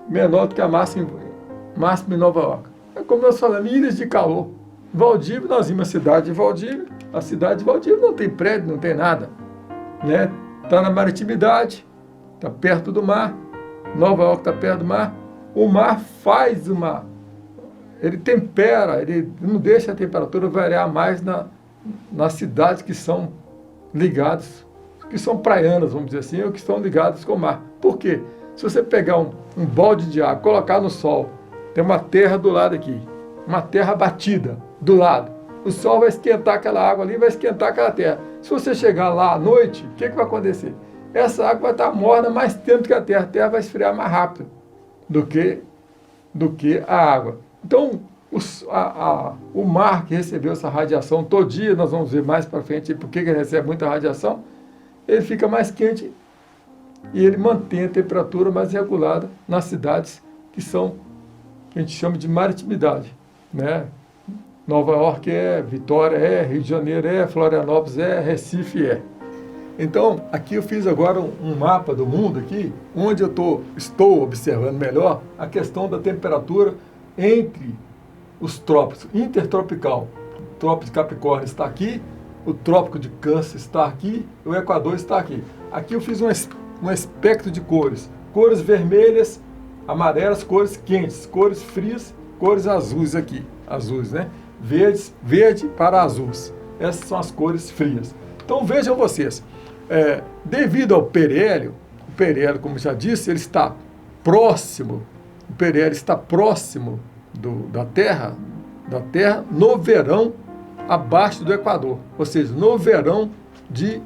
menor do que a máxima em Nova York? É como nós falamos, ilhas de calor. Valdívia, nós vimos a cidade de Valdívia. A cidade de Valdívia não tem prédio, não tem nada, né? Está na maritimidade, está perto do mar. Nova York está perto do mar. O mar ele tempera, ele não deixa a temperatura variar mais nas cidades que são ligadas, que são praianas, vamos dizer assim, ou que estão ligadas com o mar. Por quê? Se você pegar um balde de água, colocar no sol, tem uma terra do lado aqui, uma terra batida do lado. O sol vai esquentar aquela água ali, vai esquentar aquela terra. Se você chegar lá à noite, o que vai acontecer? Essa água vai estar morna mais tempo que a terra vai esfriar mais rápido do que a água. Então, o mar que recebeu essa radiação todo dia, nós vamos ver mais para frente por que ele recebe muita radiação, ele fica mais quente e ele mantém a temperatura mais regulada nas cidades que a gente chama de maritimidade, né? Nova York Vitória Rio de Janeiro Florianópolis Recife Então, aqui eu fiz agora um mapa do mundo aqui, onde eu estou observando melhor a questão da temperatura entre os trópicos, intertropical. O trópico de Capricórnio está aqui, o trópico de Câncer está aqui, o Equador está aqui. Aqui eu fiz um espectro de cores. Cores vermelhas, amarelas, cores quentes, cores frias, cores azuis aqui. Azuis, né? Verde para azuis. Essas são as cores frias. Então vejam vocês, devido ao perélio, o perélio, como já disse, ele está próximo, o perélio está próximo da Terra no verão abaixo do Equador, ou seja, no verão de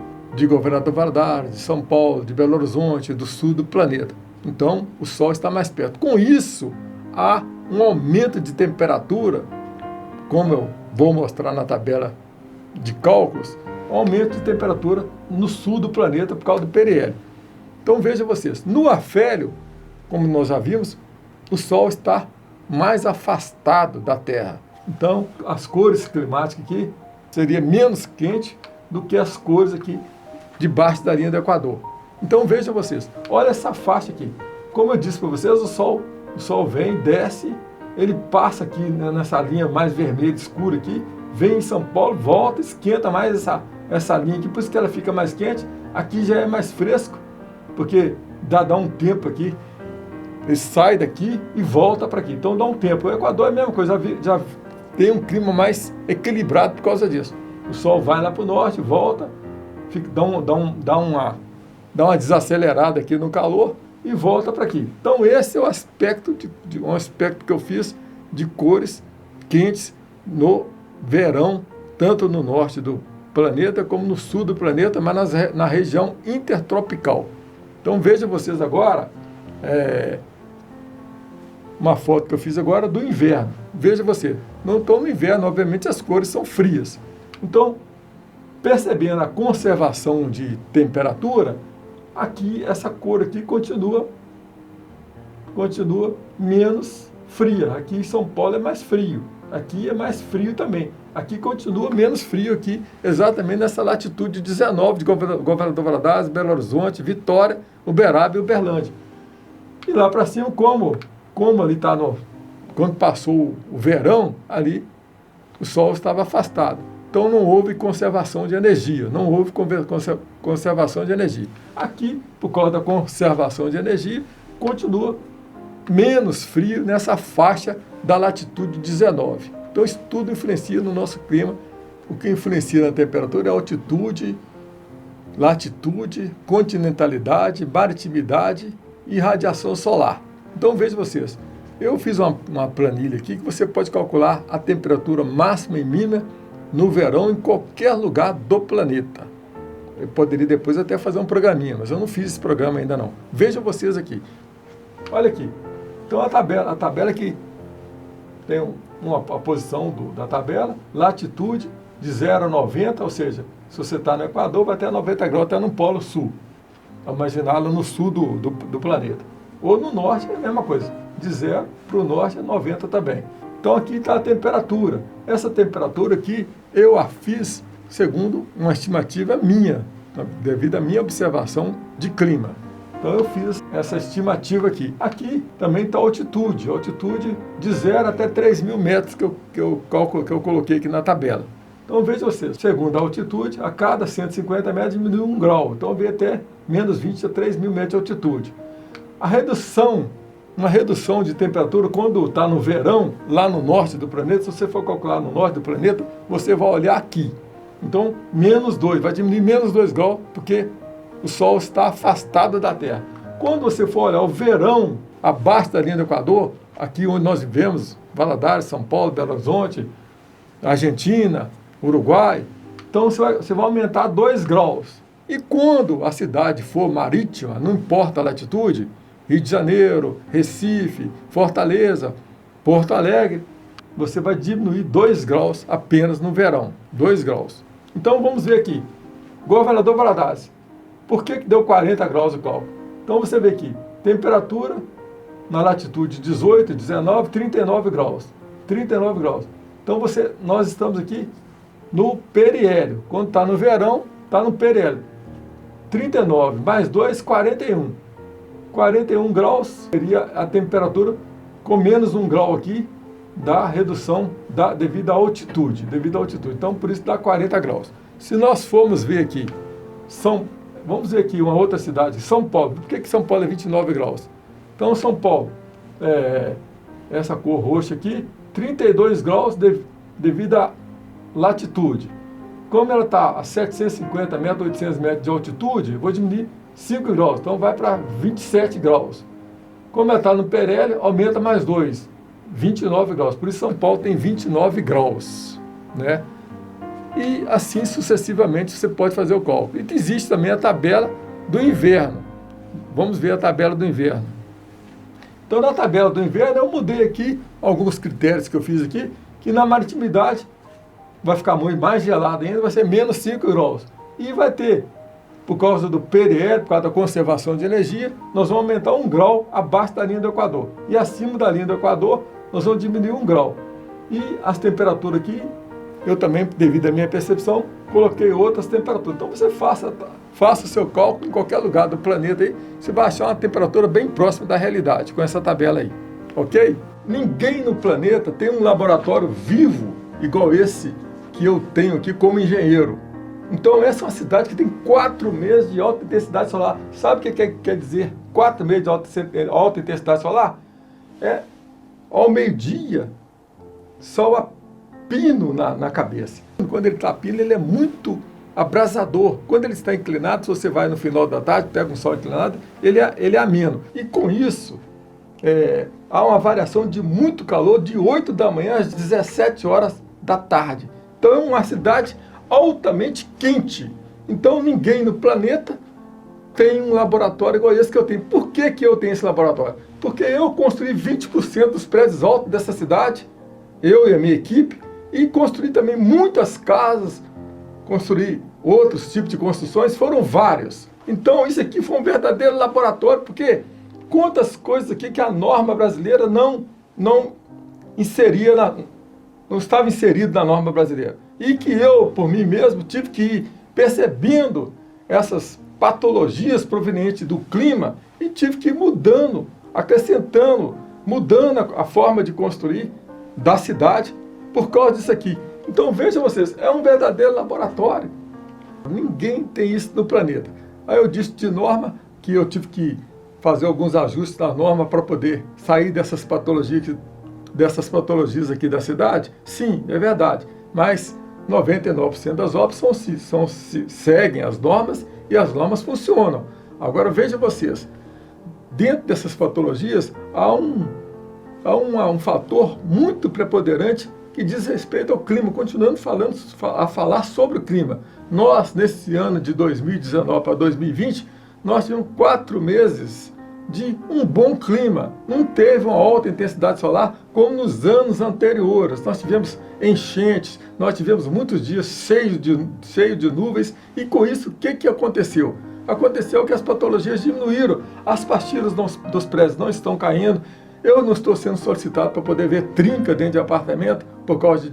Governador Valadares, de São Paulo, de Belo Horizonte, do sul do planeta. Então, o Sol está mais perto. Com isso, há um aumento de temperatura, como eu vou mostrar na tabela de cálculos, um aumento de temperatura no sul do planeta por causa do periélio. Então, vejam vocês, no afélio, como nós já vimos, o Sol está mais afastado da Terra. Então, as cores climáticas aqui seria menos quente do que as cores aqui debaixo da linha do Equador. Então, vejam vocês, olha essa faixa aqui. Como eu disse para vocês, o Sol vem, desce, ele passa aqui nessa linha mais vermelha, escura aqui, vem em São Paulo, volta, esquenta mais essa linha aqui, por isso que ela fica mais quente. Aqui já é mais fresco, porque dá um tempo aqui, ele sai daqui e volta para aqui, então dá um tempo. O Equador é a mesma coisa, já tem um clima mais equilibrado por causa disso. O Sol vai lá para o norte, volta, dá uma desacelerada aqui no calor e volta para aqui. Então esse é o aspecto um aspecto que eu fiz de cores quentes no verão, tanto no norte do planeta como no sul do planeta, mas na região intertropical. Então vejam vocês agora uma foto que eu fiz agora do inverno. Veja você, não estou no inverno, obviamente as cores são frias. Então, percebendo a conservação de temperatura, aqui essa cor aqui continua menos fria. Aqui em São Paulo é mais frio. Aqui é mais frio também. Aqui continua menos frio aqui, exatamente nessa latitude 19 de Governador Valadares, Belo Horizonte, Vitória, Uberaba e Uberlândia. E lá para cima, como ali está quando passou o verão, ali o Sol estava afastado. Então não houve conservação de energia, não houve conservação de energia. Aqui, por causa da conservação de energia, continua menos frio nessa faixa da latitude 19. Então isso tudo influencia no nosso clima. O que influencia na temperatura é altitude, latitude, continentalidade, maritimidade e radiação solar. Então vejam vocês, eu fiz uma planilha aqui que você pode calcular a temperatura máxima e mínima no verão em qualquer lugar do planeta. Eu poderia depois até fazer um programinha, mas eu não fiz esse programa ainda não. Vejam vocês aqui. Olha aqui. Então a tabela aqui tem a posição da tabela, latitude de 0 a 90, ou seja, se você está no Equador, vai até 90 graus, até no Polo Sul. Imaginá-lo no sul do planeta. Ou no norte é a mesma coisa, de 0 para o norte é 90 também. Então aqui está a temperatura. Essa temperatura aqui eu a fiz segundo uma estimativa minha, devido à minha observação de clima. Então eu fiz essa estimativa aqui. Aqui também está a altitude de 0 até 3.000 metros que eu coloquei aqui na tabela. Então veja vocês, segundo a altitude, a cada 150 metros diminui 1 grau. Então veio até menos 20 a 3.000 metros de altitude. Uma redução de temperatura quando está no verão, lá no norte do planeta, se você for calcular no norte do planeta, você vai olhar aqui. Então, menos 2, vai diminuir menos 2 graus, porque o Sol está afastado da Terra. Quando você for olhar o verão, abaixo da linha do Equador, aqui onde nós vivemos, Valadares, São Paulo, Belo Horizonte, Argentina, Uruguai, então você vai aumentar 2 graus. E quando a cidade for marítima, não importa a latitude, Rio de Janeiro, Recife, Fortaleza, Porto Alegre, você vai diminuir 2 graus apenas no verão. 2 graus. Então vamos ver aqui. Governador Valadares, por que deu 40 graus o cálculo? Então você vê aqui, temperatura na latitude 18, 19, 39 graus. 39 graus. Então nós estamos aqui no periélio. Quando está no verão, está no periélio. 39 mais 2, 41. 41 graus seria a temperatura com menos 1 grau aqui da redução devido à altitude. Então, por isso dá 40 graus. Se nós formos ver aqui, vamos ver aqui uma outra cidade, São Paulo. Por que São Paulo é 29 graus? Então, São Paulo, essa cor roxa aqui, 32 graus devido à latitude. Como ela está a 750 metros, 800 metros de altitude, eu vou diminuir 5 graus, então vai para 27 graus. Como ela está no periélio, aumenta mais 2, 29 graus. Por isso São Paulo tem 29 graus, né? E assim sucessivamente você pode fazer o cálculo. E existe também a tabela do inverno. Vamos ver a tabela do inverno. Então na tabela do inverno eu mudei aqui alguns critérios que eu fiz aqui, que na maritimidade vai ficar muito mais gelado ainda, vai ser menos 5 graus. E vai ter, por causa do periélio, por causa da conservação de energia, nós vamos aumentar 1 grau abaixo da linha do Equador. E acima da linha do Equador, nós vamos diminuir 1 grau. E as temperaturas aqui, eu também, devido à minha percepção, coloquei outras temperaturas. Então você faça o seu cálculo em qualquer lugar do planeta aí, você vai achar uma temperatura bem próxima da realidade, com essa tabela aí. Ok? Ninguém no planeta tem um laboratório vivo igual esse que eu tenho aqui como engenheiro. Então essa é uma cidade que tem 4 meses de alta intensidade solar. Sabe o que quer dizer 4 meses de alta intensidade solar? Ao meio-dia, sol a pino na cabeça. Quando ele está a pino, ele é muito abrasador. Quando ele está inclinado, se você vai no final da tarde, pega um sol inclinado, ele é ameno. E com isso, há uma variação de muito calor de 8 da manhã às 17 horas da tarde. Então é uma cidade altamente quente. Então ninguém no planeta tem um laboratório igual esse que eu tenho. Por que eu tenho esse laboratório? Porque eu construí 20% dos prédios altos dessa cidade, eu e a minha equipe, e construí também muitas casas, construí outros tipos de construções, foram vários. Então isso aqui foi um verdadeiro laboratório, porque quantas coisas aqui que a norma brasileira não estava inserido na norma brasileira. E que eu, por mim mesmo, tive que ir percebendo essas patologias provenientes do clima e tive que ir mudando, acrescentando, mudando a forma de construir da cidade por causa disso aqui. Então vejam vocês, é um verdadeiro laboratório. Ninguém tem isso no planeta. Aí eu disse de norma que eu tive que fazer alguns ajustes na norma para poder sair dessas patologias aqui da cidade. Sim, é verdade, mas 99% das obras seguem as normas e as normas funcionam. Agora vejam vocês, dentro dessas patologias há um fator muito preponderante que diz respeito ao clima, continuando a falar sobre o clima. Nós, nesse ano de 2019 para 2020, nós tivemos 4 meses de um bom clima. Não teve uma alta intensidade solar como nos anos anteriores. Nós tivemos enchentes, nós tivemos muitos dias cheios de nuvens, e com isso, o que aconteceu? Aconteceu que as patologias diminuíram, as pastilhas dos prédios não estão caindo, eu não estou sendo solicitado para poder ver trinca dentro de apartamento por causa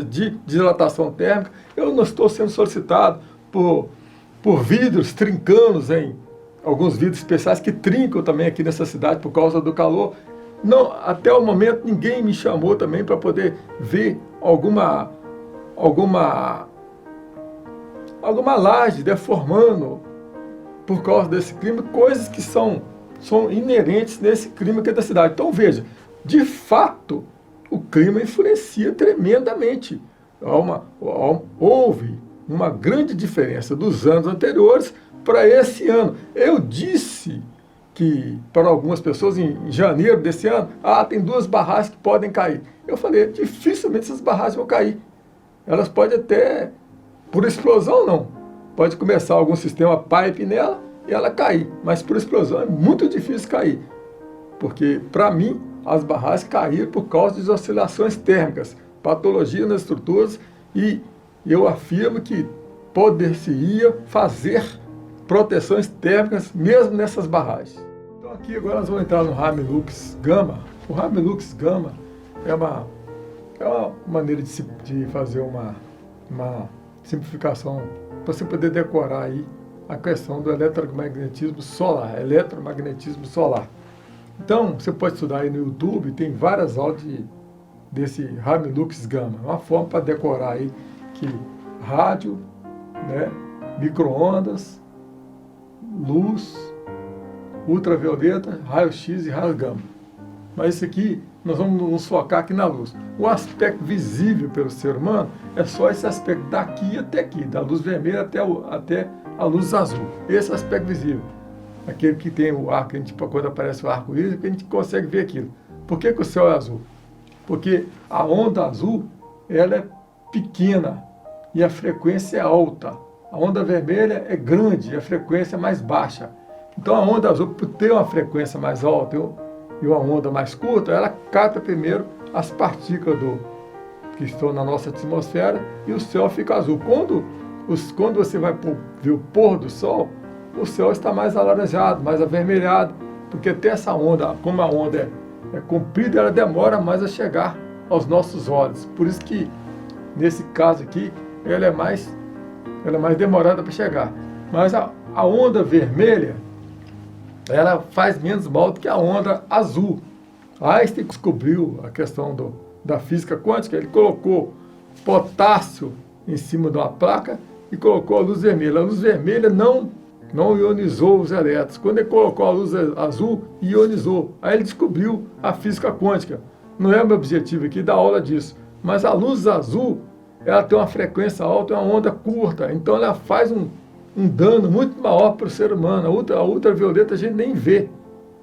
de dilatação térmica, eu não estou sendo solicitado por vidros trincanos alguns vidros especiais que trincam também aqui nessa cidade por causa do calor. Não, até o momento ninguém me chamou também para poder ver alguma laje deformando por causa desse clima, coisas que são inerentes nesse clima aqui da cidade. Então veja, de fato, o clima influencia tremendamente. Houve uma grande diferença dos anos anteriores para esse ano. Eu disse que para algumas pessoas em janeiro desse ano, tem 2 barragens que podem cair. Eu falei, dificilmente essas barragens vão cair. Elas podem até, por explosão não, pode começar algum sistema pipe nela e ela cair, mas por explosão é muito difícil cair, porque para mim as barragens caíram por causa de oscilações térmicas, patologia nas estruturas, e eu afirmo que poder-se-ia fazer proteções térmicas mesmo nessas barragens. Então aqui agora nós vamos entrar no Hamilux Gamma. O Hamilux Gamma é uma maneira de fazer uma simplificação para você poder decorar aí a questão do eletromagnetismo solar. Então, você pode estudar aí no YouTube, tem várias aulas desse Hamilux Gamma. É uma forma para decorar aí que rádio, né, micro-ondas, luz, ultravioleta, raio-x e raio gama. Mas isso aqui, nós vamos nos focar aqui na luz. O aspecto visível pelo ser humano é só esse aspecto daqui até aqui, da luz vermelha até a luz azul. Esse aspecto visível. Aquele que tem o arco, quando aparece o arco-íris, a gente consegue ver aquilo. Por que o céu é azul? Porque a onda azul, ela é pequena e a frequência é alta. A onda vermelha é grande e a frequência é mais baixa. Então a onda azul, por ter uma frequência mais alta e uma onda mais curta, ela capta primeiro as partículas que estão na nossa atmosfera e o céu fica azul. Quando você vai ver o pôr do sol, o céu está mais alaranjado, mais avermelhado, porque até essa onda, como a onda é comprida, ela demora mais a chegar aos nossos olhos. Por isso que, nesse caso aqui, ela é mais demorada para chegar. Mas a onda vermelha, ela faz menos mal do que a onda azul. Einstein descobriu a questão da física quântica, ele colocou potássio em cima de uma placa e colocou a luz vermelha. A luz vermelha não ionizou os elétrons. Quando ele colocou a luz azul, ionizou. Aí ele descobriu a física quântica. Não é o meu objetivo aqui dar aula disso. Mas a luz azul, ela tem uma frequência alta e uma onda curta. Então ela faz um dano muito maior para o ser humano. A ultravioleta a gente nem vê.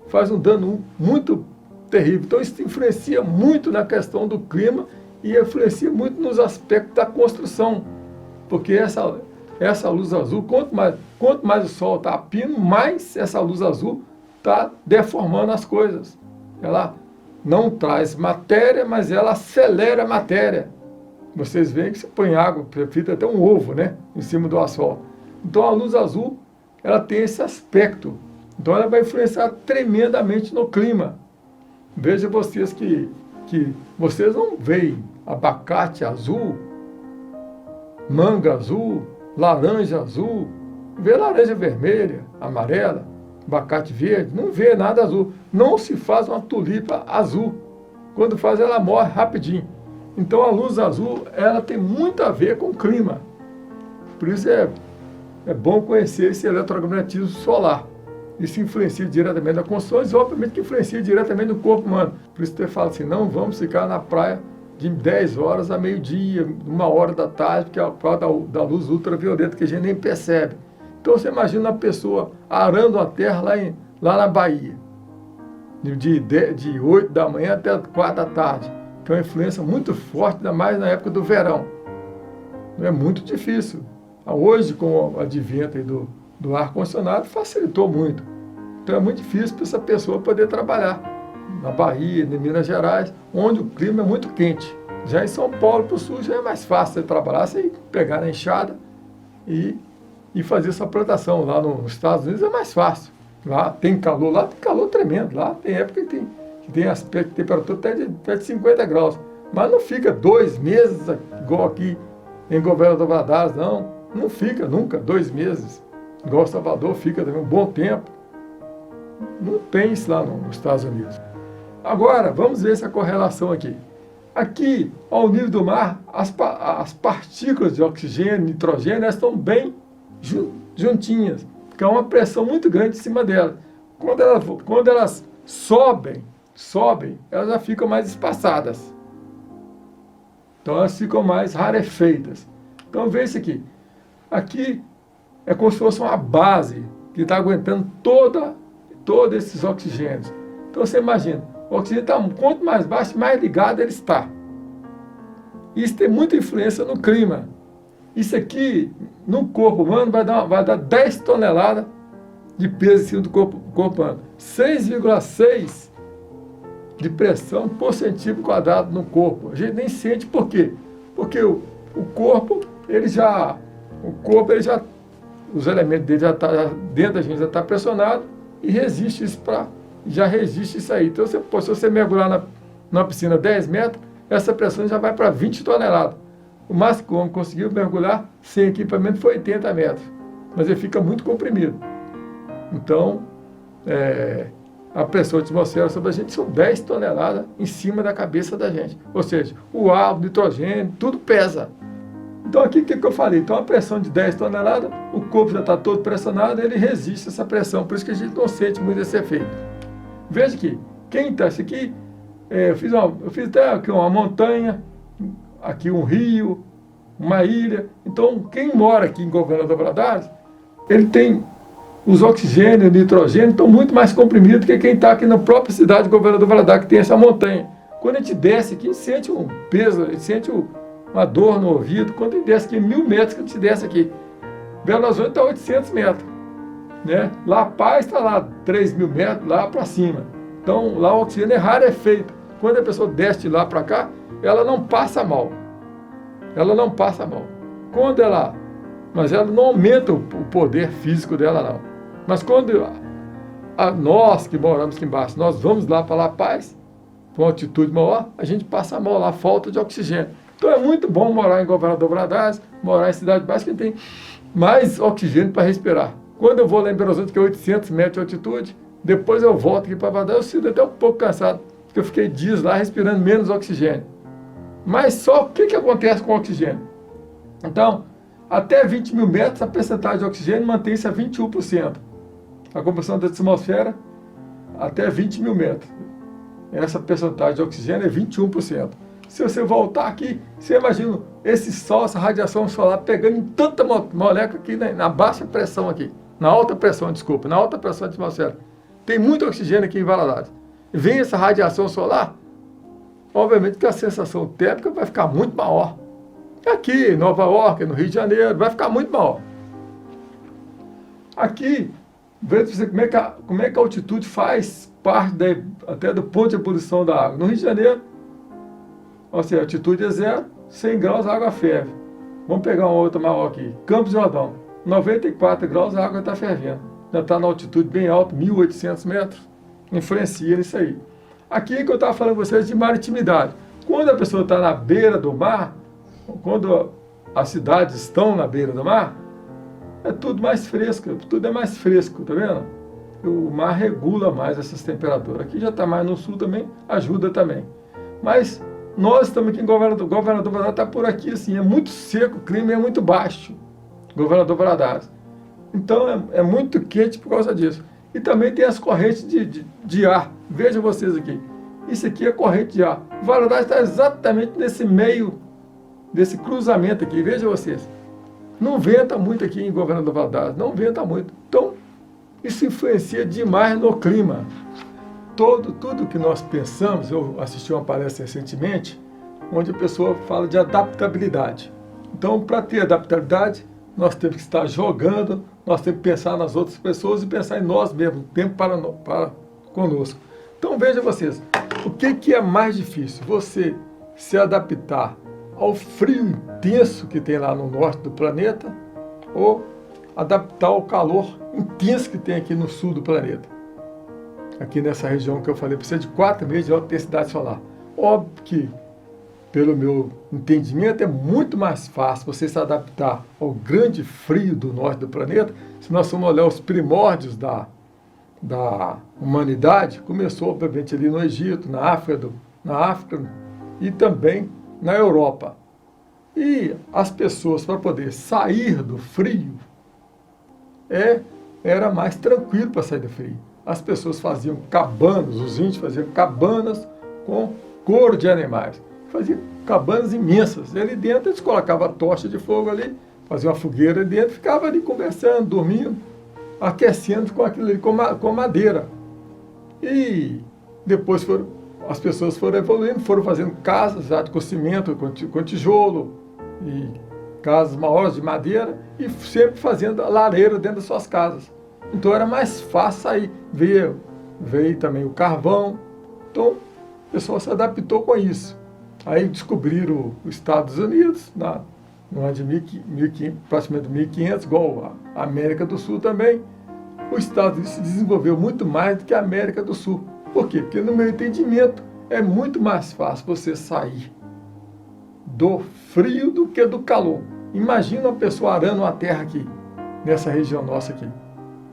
Faz um dano muito terrível. Então isso influencia muito na questão do clima e influencia muito nos aspectos da construção. Porque essa luz azul, quanto mais o sol está a pino, mais essa luz azul está deformando as coisas. Ela não traz matéria, mas ela acelera a matéria. Vocês veem que você põe água, feita até um ovo, né, em cima do asfalto. Então a luz azul, ela tem esse aspecto. Então ela vai influenciar tremendamente no clima. Veja vocês que vocês não veem abacate azul, manga azul, laranja azul, vê laranja vermelha, amarela, abacate verde, não vê nada azul. Não se faz uma tulipa azul. Quando faz, ela morre rapidinho. Então a luz azul, ela tem muito a ver com o clima. Por isso é bom conhecer esse eletromagnetismo solar. Isso influencia diretamente na construção e obviamente que influencia diretamente no corpo humano. Por isso você fala assim, não vamos ficar na praia de 10 horas a meio-dia, 1h da tarde, porque é por causa da luz ultravioleta que a gente nem percebe. Então você imagina uma pessoa arando a terra lá na Bahia, de 8 da manhã até 4 da tarde, que é uma influência muito forte, ainda mais na época do verão. É muito difícil. Hoje, com o advento do ar-condicionado, facilitou muito. Então é muito difícil para essa pessoa poder trabalhar na Bahia, em Minas Gerais, onde o clima é muito quente. Já em São Paulo, para o sul, já é mais fácil você trabalhar, você pegar na enxada e fazer essa plantação. Lá nos Estados Unidos é mais fácil. Lá tem calor tremendo. Lá tem época que tem aspecto de temperatura até de 50 graus. Mas não fica 2 meses, igual aqui em Governador Valadares, não. Não fica nunca 2 meses. Igual Salvador fica também um bom tempo. Não tem isso lá nos Estados Unidos. Agora, vamos ver essa correlação aqui. Aqui, ao nível do mar, as partículas de oxigênio e nitrogênio, elas estão bem juntinhas, porque há uma pressão muito grande em cima delas. Quando elas sobem, elas já ficam mais espaçadas. Então elas ficam mais rarefeitas. Então veja isso aqui. Aqui é como se fosse uma base que está aguentando todos esses oxigênios. Então você imagina, o oxigênio está, quanto mais baixo, mais ligado ele está. Isso tem muita influência no clima. Isso aqui, no corpo humano, vai dar 10 toneladas de peso em cima do corpo humano. 6,6 de pressão por centímetro quadrado no corpo. A gente nem sente por quê? Porque o corpo, os elementos dele já tá dentro da gente, já está pressionado e resiste isso já resiste isso aí. Então, se você mergulhar numa piscina 10 metros, essa pressão já vai para 20 toneladas. O máximo que o homem conseguiu mergulhar sem equipamento foi 80 metros, mas ele fica muito comprimido. Então, a pressão atmosférica sobre a gente são 10 toneladas em cima da cabeça da gente. Ou seja, o ar, o nitrogênio, tudo pesa. Então aqui o que eu falei? Então a pressão de 10 toneladas, o corpo já está todo pressionado, ele resiste a essa pressão, por isso que a gente não sente muito esse efeito. Veja aqui, isso aqui, eu fiz até aqui uma montanha, aqui um rio, uma ilha. Então quem mora aqui em Governador Valadares, ele tem os oxigênios e o nitrogênio estão muito mais comprimidos que quem está aqui na própria cidade de Governador Valadares, que tem essa montanha. Quando a gente desce aqui, a gente sente um peso, a gente sente uma dor no ouvido. Quando a gente desce aqui, 1000 metros que a gente desce aqui. Belo Horizonte está 800 metros. Né? La Paz está lá 3.000 metros, lá para cima. Então, lá o oxigênio é rarefeito. Quando a pessoa desce de lá para cá, ela não passa mal. Ela não passa mal. Mas ela não aumenta o poder físico dela, não. Mas quando nós que moramos aqui embaixo, nós vamos lá para La Paz, com altitude maior, a gente passa mal lá, falta de oxigênio. Então é muito bom morar em Governador Valadares, morar em cidade baixa, que tem mais oxigênio para respirar. Quando eu vou lá em Belo Horizonte, que é 800 metros de altitude, depois eu volto aqui para Valadares, eu sinto até um pouco cansado, porque eu fiquei dias lá respirando menos oxigênio. Mas só o que acontece com o oxigênio? Então, até 20.000 metros, a percentagem de oxigênio mantém-se a 21%. A composição da atmosfera até 20.000 metros. Essa percentagem de oxigênio é 21%. Se você voltar aqui, você imagina esse sol, essa radiação solar pegando em tanta molécula aqui na baixa pressão aqui. Na alta pressão da atmosfera. Tem muito oxigênio aqui em Valadares. Vem essa radiação solar, obviamente que a sensação térmica vai ficar muito maior. Aqui em Nova York, no Rio de Janeiro, vai ficar muito maior. Aqui, veja você como é que a altitude faz parte até do ponto de ebulição da água. No Rio de Janeiro, ou seja, a altitude é 0, 100 graus a água ferve. Vamos pegar uma outra maior aqui. Campos do Jordão, 94 graus a água está fervendo. Já está na altitude bem alta, 1.800 metros. Influencia nisso aí. Aqui que eu estava falando com vocês de maritimidade. Quando a pessoa está na beira do mar, quando as cidades estão na beira do mar, é tudo mais fresco, tudo é mais fresco, tá vendo? O mar regula mais essas temperaturas. Aqui já está mais no sul também, ajuda também. Mas nós estamos aqui em Governador Valadares, está por aqui assim, é muito seco, o clima é muito baixo, Governador Valadares. Então é muito quente por causa disso. E também tem as correntes de ar. Vejam vocês aqui. Isso aqui é corrente de ar. O Valadares está exatamente nesse meio, desse cruzamento aqui. Vejam vocês. Não venta muito aqui em Governador Valadares. Não venta muito. Então, isso influencia demais no clima. Tudo que nós pensamos, eu assisti uma palestra recentemente, onde a pessoa fala de adaptabilidade. Então, para ter adaptabilidade, nós temos que estar jogando, nós temos que pensar nas outras pessoas e pensar em nós mesmos, tempo para conosco. Então vejam vocês, o que é mais difícil? Você se adaptar ao frio intenso que tem lá no norte do planeta ou adaptar ao calor intenso que tem aqui no sul do planeta? Aqui nessa região que eu falei, precisa de 4 meses de alta intensidade solar. Óbvio que, pelo meu entendimento, é muito mais fácil você se adaptar ao grande frio do norte do planeta. Se nós formos olhar os primórdios da humanidade, começou, obviamente, ali no Egito, na África e também na Europa. E as pessoas, para poder sair do frio, era mais tranquilo para sair do frio. As pessoas faziam cabanas, os índios faziam cabanas com couro de animais. Faziam cabanas imensas. E ali dentro eles colocavam a tocha de fogo ali, faziam uma fogueira ali dentro, ficavam ali conversando, dormindo, aquecendo com aquilo ali, com madeira. E depois as pessoas foram evoluindo, foram fazendo casas já com cimento, com tijolo, e casas maiores de madeira, e sempre fazendo a lareira dentro das suas casas. Então era mais fácil sair. Veio também o carvão. Então O pessoal se adaptou com isso. Aí descobriram os Estados Unidos, no ano de 1500, praticamente 1500, igual a América do Sul também. Os Estados Unidos se desenvolveu muito mais do que a América do Sul. Por quê? Porque no meu entendimento é muito mais fácil você sair do frio do que do calor. Imagina uma pessoa arando uma terra aqui, nessa região nossa aqui.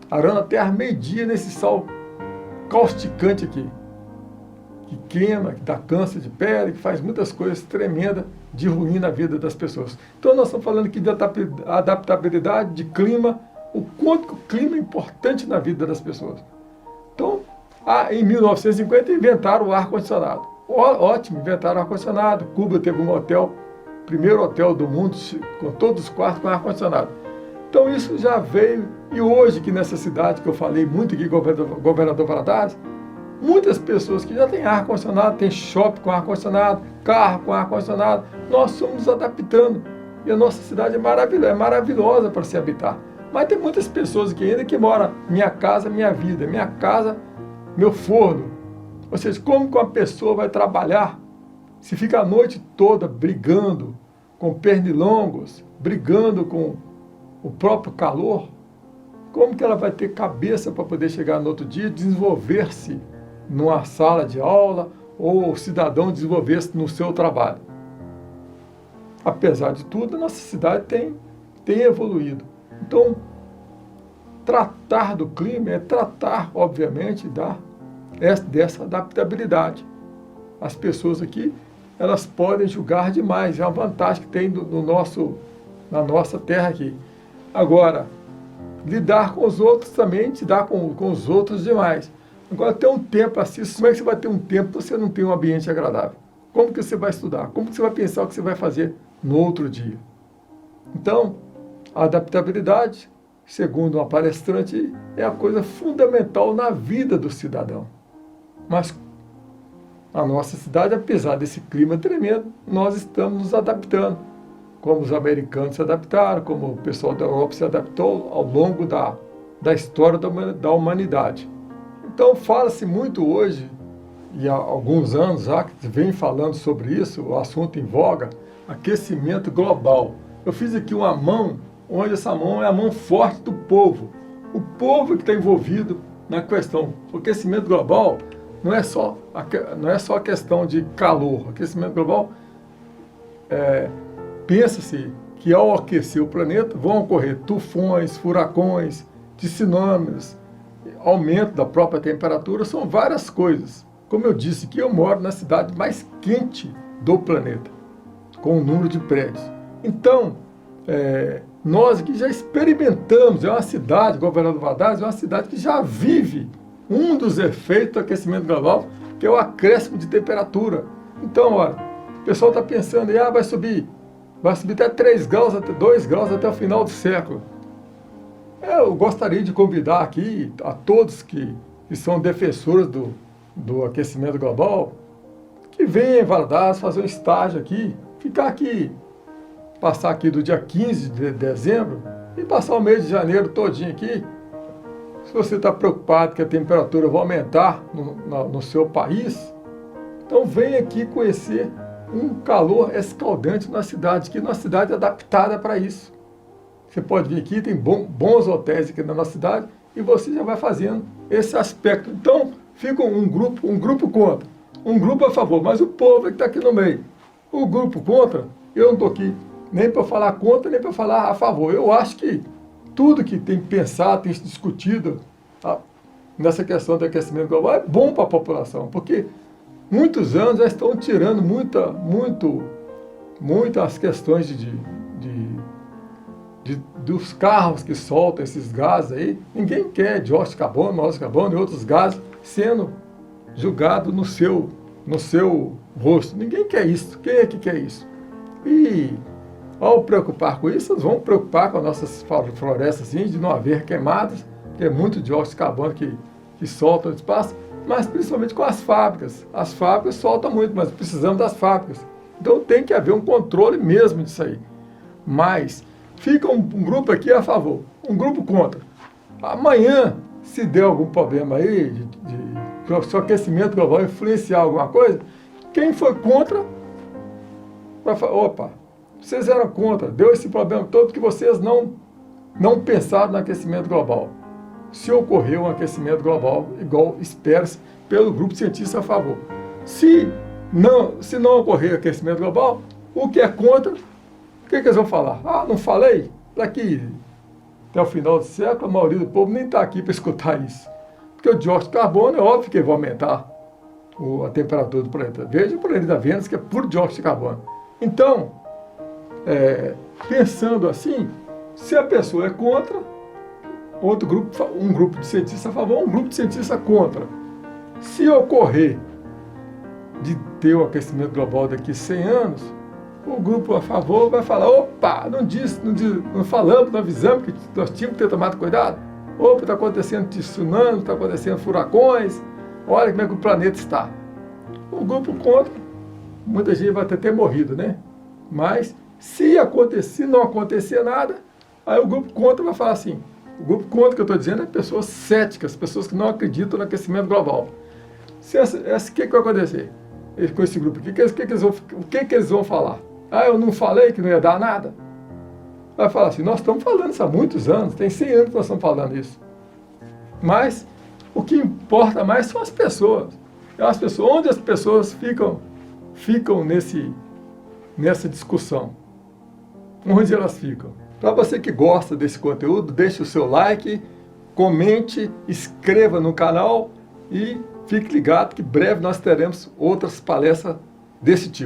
Arando a terra meio-dia nesse sol causticante aqui, que queima, que dá câncer de pele, que faz muitas coisas tremendas de ruim na vida das pessoas. Então nós estamos falando aqui de adaptabilidade, de clima, o quanto que o clima é importante na vida das pessoas. Então, em 1950 inventaram o ar-condicionado. Ótimo, inventaram o ar-condicionado. Cuba teve um hotel, primeiro hotel do mundo, com todos os quartos com ar-condicionado. Então isso já veio, e hoje aqui nessa cidade, que eu falei muito aqui, Governador Valadares, muitas pessoas que já têm ar-condicionado, tem shopping com ar-condicionado, carro com ar-condicionado, nós estamos nos adaptando. E a nossa cidade é maravilhosa para se habitar. Mas tem muitas pessoas aqui ainda que moram, minha casa, minha vida, minha casa, meu forno. Ou seja, como que uma pessoa vai trabalhar se fica a noite toda brigando com pernilongos, brigando com o próprio calor? Como que ela vai ter cabeça para poder chegar no outro dia, desenvolver-se numa sala de aula, ou o cidadão desenvolver-se no seu trabalho? Apesar de tudo, a nossa cidade tem evoluído. Então, tratar do clima é tratar, obviamente, dessa adaptabilidade. As pessoas aqui, elas podem julgar demais, é uma vantagem que tem na nossa terra aqui. Agora, lidar com os outros também te dá com os outros demais. Agora, ter um tempo assim, como é que você vai ter um tempo se você não tem um ambiente agradável? Como que você vai estudar? Como que você vai pensar o que você vai fazer no outro dia? Então, a adaptabilidade, segundo uma palestrante, é a coisa fundamental na vida do cidadão. Mas a nossa cidade, apesar desse clima tremendo, nós estamos nos adaptando. Como os americanos se adaptaram, como o pessoal da Europa se adaptou ao longo da história da humanidade. Então, fala-se muito hoje, e há alguns anos já que vem falando sobre isso, o assunto em voga, aquecimento global. Eu fiz aqui uma mão, onde essa mão é a mão forte do povo. O povo que está envolvido na questão. O aquecimento global não é só a questão de calor. O aquecimento global, pensa-se que ao aquecer o planeta vão ocorrer tufões, furacões, tsunamis, aumento da própria temperatura, são várias coisas. Como eu disse, que eu moro na cidade mais quente do planeta, com o número de prédios. Então, nós aqui já experimentamos, é uma cidade, Governador Valadares, é uma cidade que já vive um dos efeitos do aquecimento global, que é o acréscimo de temperatura. Então, olha, o pessoal está pensando, vai subir até 3 graus, até 2 graus até o final do século. Eu gostaria de convidar aqui a todos que são defensores do aquecimento global, que venham em Valadares fazer um estágio aqui, ficar aqui, passar aqui do dia 15 de dezembro e passar o mês de janeiro todinho aqui. Se você está preocupado que a temperatura vai aumentar no seu país, então venha aqui conhecer um calor escaldante na cidade, que é uma cidade adaptada para isso. Você pode vir aqui, tem bons hotéis aqui na nossa cidade, e você já vai fazendo esse aspecto. Então, fica um grupo contra, um grupo a favor, mas o povo é que está aqui no meio. O grupo contra, eu não estou aqui nem para falar contra, nem para falar a favor. Eu acho que tudo que tem pensado, tem discutido nessa questão do aquecimento global é bom para a população, porque muitos anos já estão tirando muitas questões dos carros que soltam esses gases aí. Ninguém quer dióxido de carbono, monóxido de carbono e outros gases sendo julgado no seu rosto. Ninguém quer isso. Quem é que quer isso? E ao preocupar com isso, nós vamos preocupar com as nossas florestas assim, de não haver queimadas, que é muito dióxido de carbono que solta no espaço, mas principalmente com as fábricas. As fábricas soltam muito, mas precisamos das fábricas. Então tem que haver um controle mesmo disso aí. Mas fica um grupo aqui a favor, um grupo contra. Amanhã, se der algum problema aí se o aquecimento global influenciar alguma coisa, quem foi contra vai falar, opa, vocês eram contra, deu esse problema todo que vocês não pensaram no aquecimento global. Se ocorreu um aquecimento global, igual espera-se pelo grupo cientista a favor. Se não ocorrer aquecimento global, o que é contra, o que eles vão falar? Ah, não falei? Daqui até o final do século, a maioria do povo nem está aqui para escutar isso. Porque o dióxido de carbono é óbvio que vai aumentar a temperatura do planeta. Veja o planeta Vênus, que é puro dióxido de carbono. Então, pensando assim, se a pessoa é contra, um grupo de cientistas a favor, um grupo de cientistas contra. Se ocorrer de ter o aquecimento global daqui a 100 anos, o grupo a favor vai falar, opa, não falamos, não avisamos que nós tínhamos que ter tomado cuidado. Opa, está acontecendo tsunami, está acontecendo furacões, olha como é que o planeta está. O grupo contra, muita gente vai ter morrido, né? Mas se não acontecer nada, aí o grupo contra vai falar assim, o grupo contra que eu estou dizendo é pessoas céticas, pessoas que não acreditam no aquecimento global. O que vai acontecer com esse grupo aqui? O que eles vão falar? Ah, eu não falei que não ia dar nada? Vai falar assim, nós estamos falando isso há muitos anos, tem 100 anos que nós estamos falando isso. Mas o que importa mais são as pessoas. Onde as pessoas ficam nessa discussão? Onde elas ficam? Para você que gosta desse conteúdo, deixe o seu like, comente, inscreva no canal e fique ligado que breve nós teremos outras palestras desse tipo.